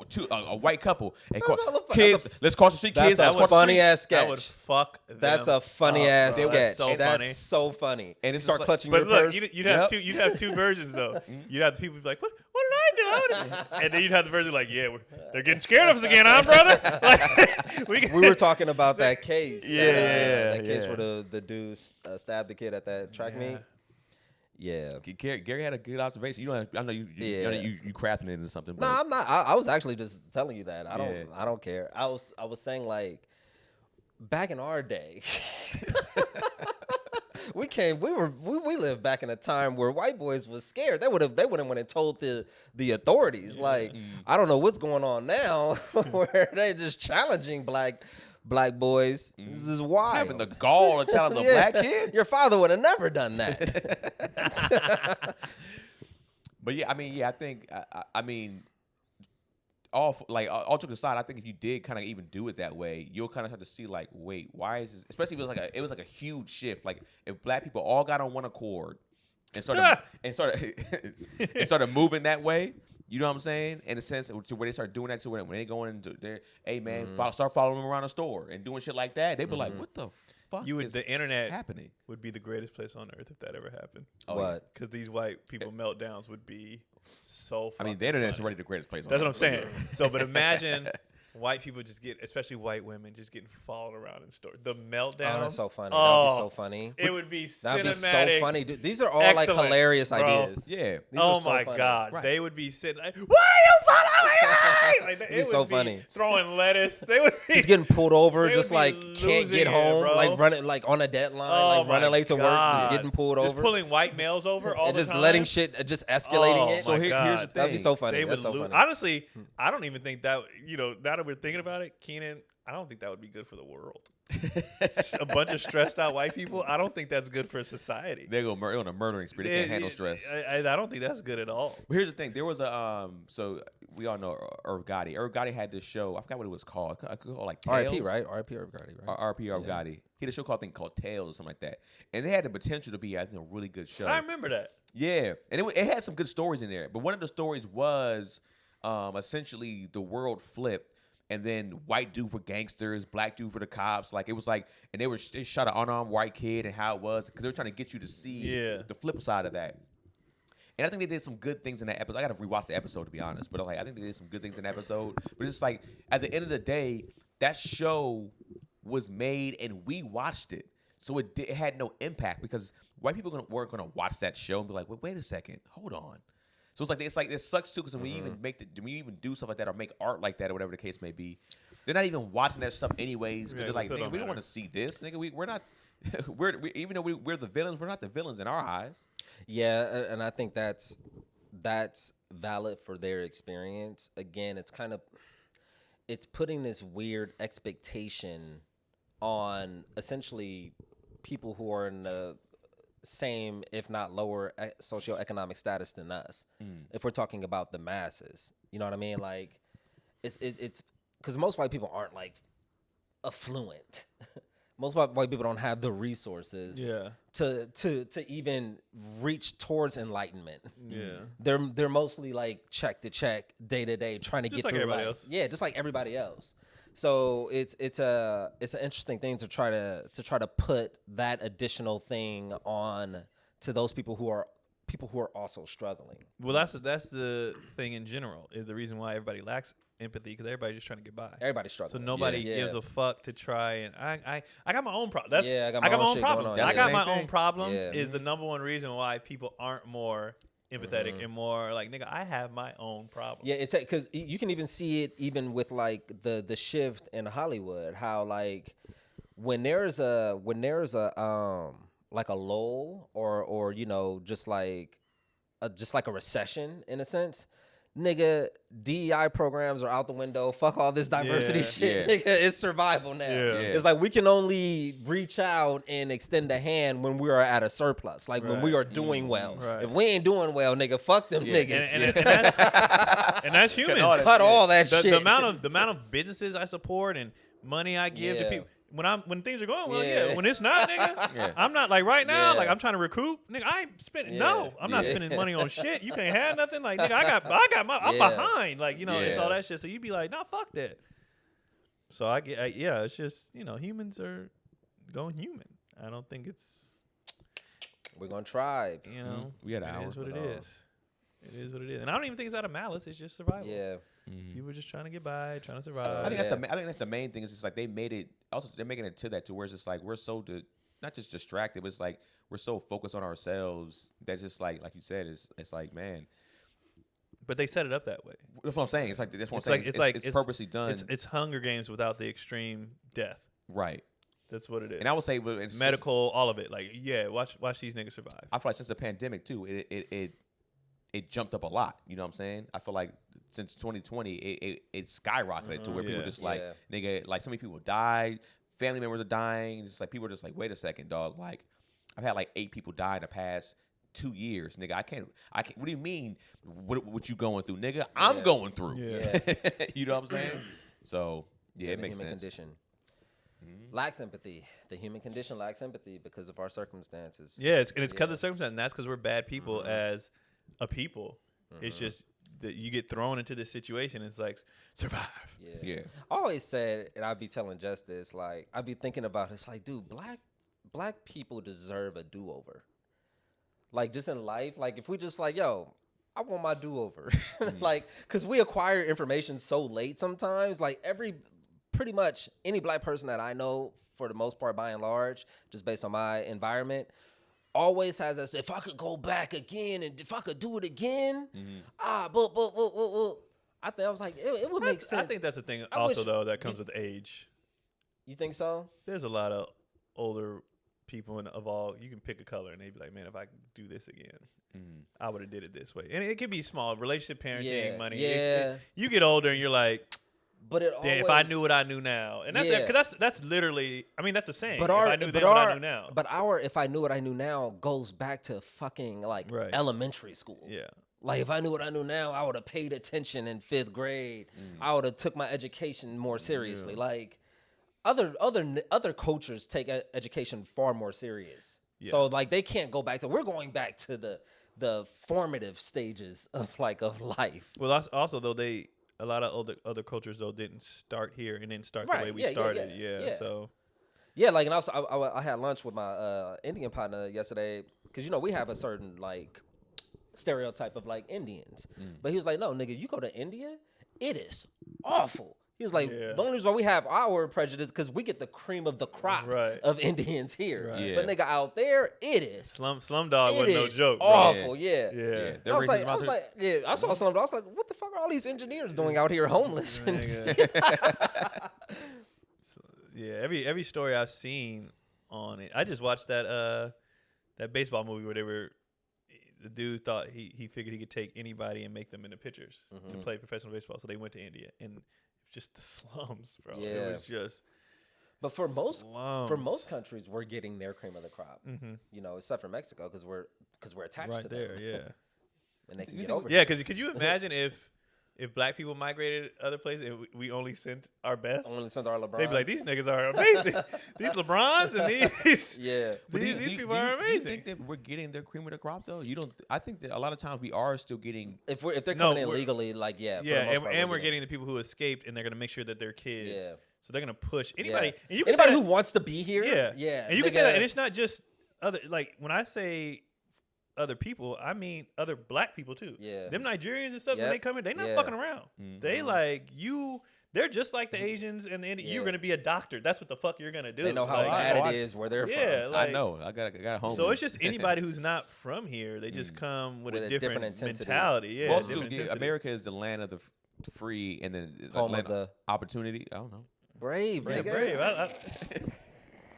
white couple, and That's hella fun. kids, That's let's cross the street, That's kids. a let's cross the funny street. ass sketch. That would fuck. That's them a funny up, ass bro. sketch. That's so That's funny. so funny. And it's start just like- clutching But your look, purse. you'd have two versions though. You'd have the people be like, what did I do? And then you'd have the version like, yeah, they're getting scared of us again, huh, brother? Like, We were talking about that case. Yeah, that case yeah. where the dude stabbed the kid at that track meet. Yeah. Gary had a good observation. You don't. I know you crafting it into something. No, But I'm not. I was actually just telling you that. I don't. Yeah. I don't care. I was saying like, back in our day, we lived back in a time where white boys was scared. They would have went and told the authorities. Like, I don't know what's going on now, where they're just challenging black boys. This is wild. having the gall to challenge a black kid. Your father would have never done that. But yeah, I mean, I think, I mean, all joking aside, I think if you did kind of even do it that way, you'll kind of have to see like, wait, why is this? Especially if it was like a huge shift. Like if black people all got on one accord and started moving that way. You know what I'm saying? In a sense, to where they start doing that, to when they go into their, hey man, start following them around the store and doing shit like that. They be like, what the fuck is the internet happening? would be the greatest place on earth if that ever happened. What? Because these white people meltdowns would be so. I mean, the internet's already the greatest place on That's earth. what I'm saying. So, but imagine white people especially white women, just getting followed around in stores. The meltdowns. Oh, that's so funny. Oh, That would be so funny. It would be cinematic. That'd be so funny. Dude, these are all like Excellent, hilarious bro. ideas. Yeah. These are Oh so my funny. God. Right. They would be sitting like, why are you following me? Like, it It's so would be funny. Throwing lettuce. They would be. He's getting pulled over, They just would be like can't losing get it, home, bro. like running like on a deadline, Oh like running my late to work, God. just getting pulled Just over, pulling white males over all and the just time. letting shit, just escalating Oh it. So my here's God. the thing. That'd be so funny. They would That's so lose. funny. Honestly, I don't even think that, now that we're thinking about it, Keenan, I don't think that would be good for the world. A bunch of stressed out white people, I don't think that's good for society. They go on a murdering spree. They can't handle stress. I don't think that's good at all. But here's the thing. There was a so we all know Irv Gotti. Irv Gotti had this show. I forgot what it was called. I could call like Tales. RIP, right? RIP Irv Gotti, right? RP Irv Gotti. He had a show called Tales or something like that. And they had the potential to be, I think, a really good show. I remember that. Yeah, and it had some good stories in there. But one of the stories was essentially the world flipped, and then white dude for gangsters, black dude for the cops. Like it was like, and they shot an unarmed white kid and how it was because they were trying to get you to see the flip side of that. And I think they did some good things in that episode. I got to rewatch the episode to be honest, but I think they did some good things in the episode. But it's like at the end of the day, that show was made and we watched it, so it had no impact because white people weren't going to watch that show and be like, wait a second, hold on. So it's like it sucks too because when we even do stuff like that or make art like that or whatever the case may be, they're not even watching that stuff anyways because they're like, nigga, we don't want to see this, nigga. We're not. Even though we're the villains, we're not the villains in our eyes. Yeah, and I think that's valid for their experience. Again, it's putting this weird expectation on essentially people who are in the same, if not lower, socioeconomic status than us. If we're talking about the masses, you know what I mean? Like, it's because most white people aren't like affluent. Most white people don't have the resources to even reach towards enlightenment. Yeah, they're mostly like check to check, day to day, trying to just get like through everybody life. else. Yeah, just like everybody else. So it's an interesting thing to try to put that additional thing on to those people who are also struggling. Well, that's the thing in general is the reason why everybody lacks empathy because everybody's just trying to get by. Everybody's struggling. So nobody gives a fuck to try and I got my own problem. I got my own problem. I got my own problems Yeah. is the number one reason why people aren't more empathetic and more like, nigga, I have my own problem. Yeah, because you can even see it even with like the shift in Hollywood, how like when there's a like a lull or just like a recession in a sense, nigga, DEI programs are out the window. Fuck all this diversity shit. Nigga, it's survival now. It's like we can only reach out and extend a hand when we are at a surplus, like when we are doing well. Right. If we ain't doing well, nigga, fuck them niggas. And that's human. Cut all that the shit. The amount of businesses I support and money I give to people. When things are going well, when it's not, nigga, I'm not like right now, like I'm trying to recoup, nigga. I ain't spending. No, I'm not spending money on shit. You can't have nothing, like nigga. I'm behind, like it's all that shit. So you be like, nah, fuck that. So I get, it's just humans are going human. I don't think it's. We're gonna try. We got an hour. It is what it is. It is what it is, and I don't even think it's out of malice. It's just survival. Yeah. People just trying to get by, trying to survive. I think that's the main thing. Is just like they made it. Also, they're making it to that to where it's just like we're so not just distracted, but it's like we're so focused on ourselves that just like you said, it's like, man. But they set it up that way. That's what I'm saying. It's like that's what It's I'm saying. like It's purposely done. It's Hunger Games without the extreme death. Right. That's what it is. And I would say it's medical, all of it. Like, yeah, watch these niggas survive. I feel like since the pandemic too, it jumped up a lot. You know what I'm saying? I feel like since 2020, it skyrocketed to where people just like, nigga, like so many people died, family members are dying. Just like people are just like, wait a second, dog. Like I've had like 8 people die in the past 2 years, nigga. I can't. What do you mean? What you going through, nigga? I'm going through. Yeah. You know what I'm saying? So yeah, it makes human sense. Condition. Lacks empathy. The human condition lacks empathy because of our circumstances. Yeah, it's because of the circumstance, and that's because we're bad people as a people. It's just that you get thrown into this situation. It's like survive. Yeah. I always said, and I'd be telling Justice, like I'd be thinking about it, it's like, dude, black people deserve a do-over. Like just in life, like if we just like, yo, I want my do-over. Like, cause we acquire information so late sometimes. Like pretty much any black person that I know, for the most part, by and large, just based on my environment, always has that. If I could go back again, and if I could do it again, but I think I was like, it would make sense. I think that's a thing though that comes with age. You think so? There's a lot of older people of all. You can pick a color, and they'd be like, man, if I could do this again, I would have did it this way. And it could be small, relationship, parenting, money. Yeah. You get older, and you're like. But damn, if I knew what I knew now, and that's literally, I mean, that's a saying. But if I knew then what I knew now. But if I knew what I knew now goes back to fucking like elementary school. Yeah. Like if I knew what I knew now, I would have paid attention in 5th grade. I would have took my education more seriously. Like other cultures take education far more serious. Yeah. So like they can't go back to. We're going back to the formative stages of life. Well, also though a lot of other cultures though didn't start here and didn't start the way we started. Yeah. So. Yeah, like, and also I had lunch with my Indian partner yesterday because we have a certain like stereotype of like Indians, but he was like, no, nigga, you go to India, it is awful. He was like, the only reason why we have our prejudice because we get the cream of the crop of Indians here, but nigga out there, it is Slumdog wasn't no joke. Awful, bro. yeah. I was like, I saw Slumdog. I was like, what the fuck are all these engineers doing out here homeless? Every story I've seen on it. I just watched that baseball movie where the dude thought he figured he could take anybody and make them into pitchers to play professional baseball. So they went to India and. Just the slums, bro. Yeah. It was just. But for most countries, we're getting their cream of the crop. Except for Mexico, because we're attached to them. Right there, yeah. And they can get over. Yeah, because could you imagine if black people migrated other places and we only sent our best? Only sent our LeBrons. They'd be like, these niggas are amazing. These LeBrons and these. Yeah. These people are amazing. Do you think that we're getting their cream of the crop though? You don't. I think that a lot of times we are still getting. If they're coming in legally, like yeah, and we're getting the people who escaped, and they're gonna make sure that they're kids. Yeah. So they're gonna push anybody. Yeah. And anybody who wants to be here. Yeah. Yeah. And you can say that, and it's not just other. Like when I say other people, I mean other black people too. Yeah. Them Nigerians and stuff when they come in, they not fucking around. They like you. They're just like the Asians and the Indians. You're gonna be a doctor. That's what the fuck you're gonna do. They know how bad it is where they're from. I know. I got a home. So it's just anybody who's not from here. They just come with a different mentality. Yeah. Well, America is the land of the free and then home of the opportunity. I don't know. Brave, yeah, nigga. Brave.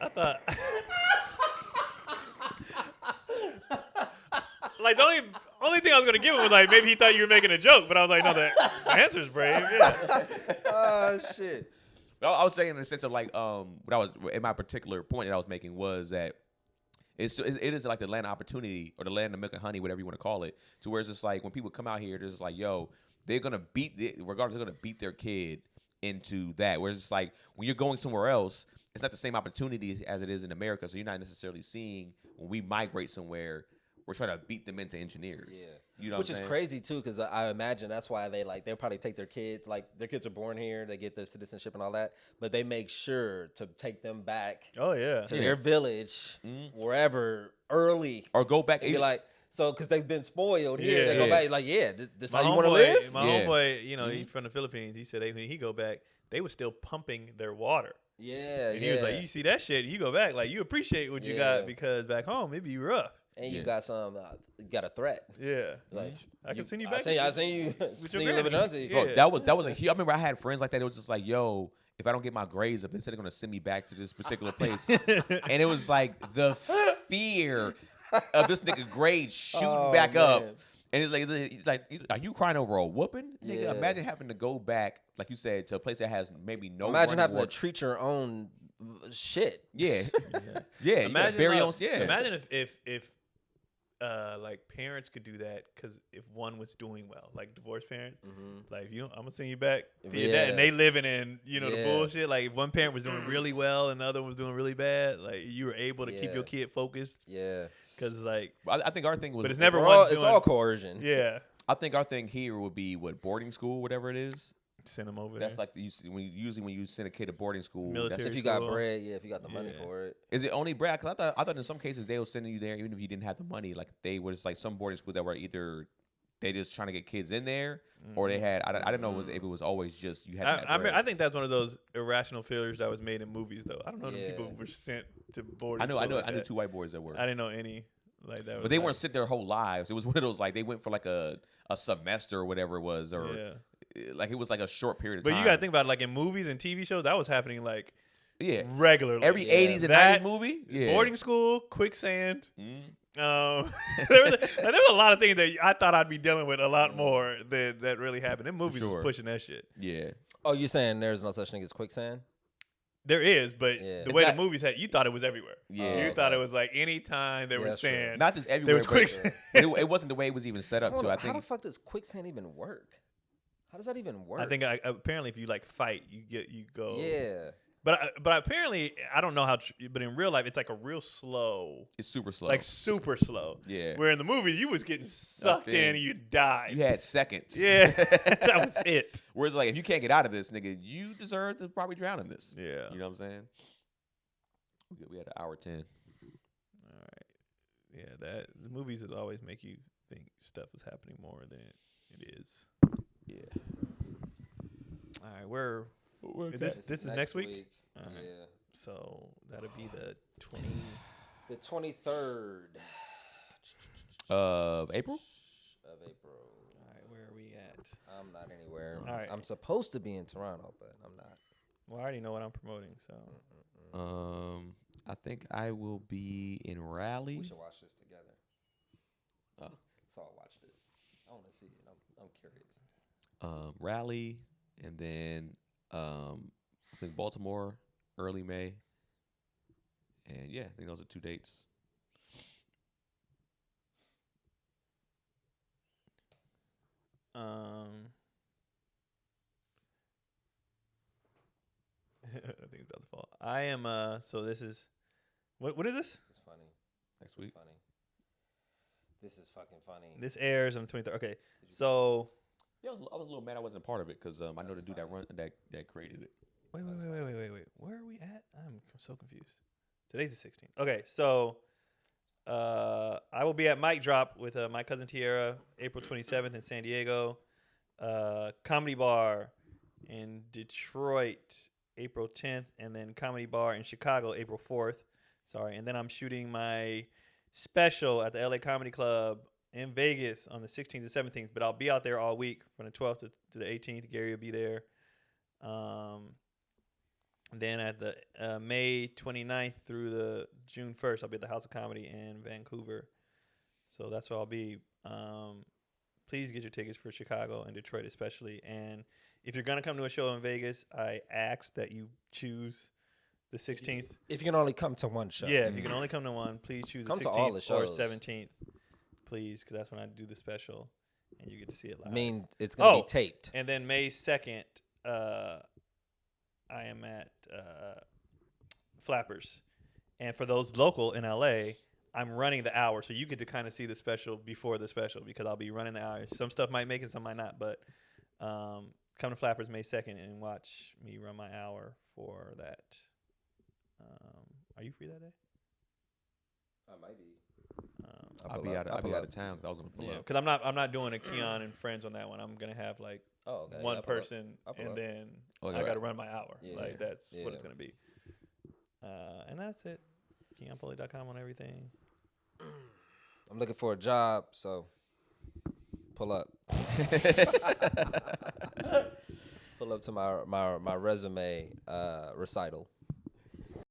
I thought. Like the only thing I was gonna give him was like maybe he thought you were making a joke, but I was like, no, the answer's brave. Yeah. Oh shit. I was saying in the sense of like what I was in my particular point that I was making was that it is like the land of opportunity or the land of milk and honey, whatever you want to call it. To where it's just like when people come out here, they're just like, yo, they're gonna regardless, they're gonna beat their kid into that. Whereas it's like when you're going somewhere else, it's not the same opportunity as it is in America. So you're not necessarily seeing when we migrate somewhere. We're trying to beat them into engineers. Yeah. You know Which is crazy too, because I imagine that's why they'll probably take their kids, like their kids are born here, they get their citizenship and all that, but they make sure to take them back to their village, wherever, early. Or go back. And be like, so, because they've been spoiled here, they go back, like, this how you want to live? My homeboy, he's from the Philippines, he said when he go back, they were still pumping their water. Yeah, And he was like, you see that shit, you go back, like, you appreciate what you got because back home, it be rough. And you got some, you got a threat. Yeah. Like, I can send you back. I seen you with your live with your auntie. Yeah. Bro, that was a huge. I remember I had friends like that. It was just like, yo, if I don't get my grades up, they said they're gonna send me back to this particular place, and it was like the fear of this nigga grades shooting back up, and it's like, are you crying over a whooping? Nigga, Yeah. imagine having to go back, like you said, to a place that has maybe no. Imagine having water. to treat your own shit. Yeah, yeah. Imagine if like parents could do that, because if one was doing well, like divorced parents, like I'm gonna send you back to your dad, and they living in the bullshit. Like if one parent was doing really well and the other one was doing really bad, like you were able to keep your kid focused. Yeah, because like I think our thing was, but it's never it's all coercion. Yeah, I think our thing here would be boarding school, whatever it is. Send them over. That's there. like usually when you send a kid to boarding school, Military if you got bread, if you got the money for it. Is it only bread? Because I thought in some cases they were sending you there even if you didn't have the money. Like they was like some boarding schools that were either they just trying to get kids in there, or they had I don't know if it was always just you had. I think that's one of those irrational failures that was made in movies, though. I don't know if people were sent to boarding. I knew 2 white boys that were. I didn't know any like that. But they weren't sitting their whole lives. It was one of those like they went for like a semester or whatever it was, or. Yeah. Like it was like a short period of time. But you gotta think about it, like in movies and TV shows, that was happening like regularly. Every 80s and 90s movie, boarding school, quicksand. There was a lot of things that I thought I'd be dealing with a lot more that really happened. Them movies was pushing that shit. Yeah. Oh, you're saying there's no such thing as quicksand? There is, but the way the movies had, you thought it was everywhere. Yeah, you thought it was like anytime there was sand, not just everywhere. There was quicksand. It wasn't the way it was even set up. Hold too. on, I think. How the fuck does quicksand even work? How does that even work? I think apparently if you like fight, you go. Yeah. But apparently I don't know how. But in real life, it's like a real slow. It's super slow. Like super slow. Yeah. Where in the movie you was getting sucked in and you died. You had seconds. Yeah. That was it. Whereas like if you can't get out of this, nigga, you deserve to probably drown in this. Yeah. You know what I'm saying? We had an hour 10. All right. Yeah. The movies will always make you think stuff is happening more than it is. Yeah. All right, we're this is next week. Yeah. So that'll be the 23rd of April. Of April. All right, where are we at? I'm not anywhere. All right. I'm supposed to be in Toronto, but I'm not. Well, I already know what I'm promoting, so. I think I will be in Raleigh. We should watch this together. Oh. Let's all watch this. I want to see it. I'm curious. Raleigh, and then I think Baltimore, early May. And yeah, I think those are 2 dates. I think it's about to fall. I am so this is what is this? This is funny. Next week. Funny. This is fucking funny. This airs on the 23rd. Okay. So yeah, I was a little mad I wasn't part of it because I know the dude that created it. Wait. Where are we at? I'm so confused. Today's the 16th. Okay, so I will be at Mic Drop with my cousin Tierra, April 27th in San Diego. Comedy Bar in Detroit, April 10th, and then Comedy Bar in Chicago, April 4th. Sorry, and then I'm shooting my special at the LA Comedy Club in Vegas on the 16th and 17th, but I'll be out there all week from the 12th to the 18th. Gary will be there. Then at the May 29th through the June 1st, I'll be at the House of Comedy in Vancouver. So that's where I'll be. Please get your tickets for Chicago and Detroit especially. And if you're going to come to a show in Vegas, I ask that you choose the 16th. If you can only come to one show. Yeah, if you can only come to one, please choose the 16th or 17th. Please, because that's when I do the special, and you get to see it live. I mean, it's going to be taped. And then May 2nd, I am at Flappers. And for those local in LA, I'm running the hour, so you get to kind of see the special before the special because I'll be running the hour. Some stuff might make it, some might not, but come to Flappers May 2nd and watch me run my hour for that. Are you free that day? I might be. I'll be out of town. I was gonna pull up. Because I'm not doing a Keon and Friends on that one. I'm gonna have like one person, and then I got to run my hour. Like that's what it's gonna be. And that's it. KeonPoli.com on everything. I'm looking for a job, so pull up. Pull up to my resume recital.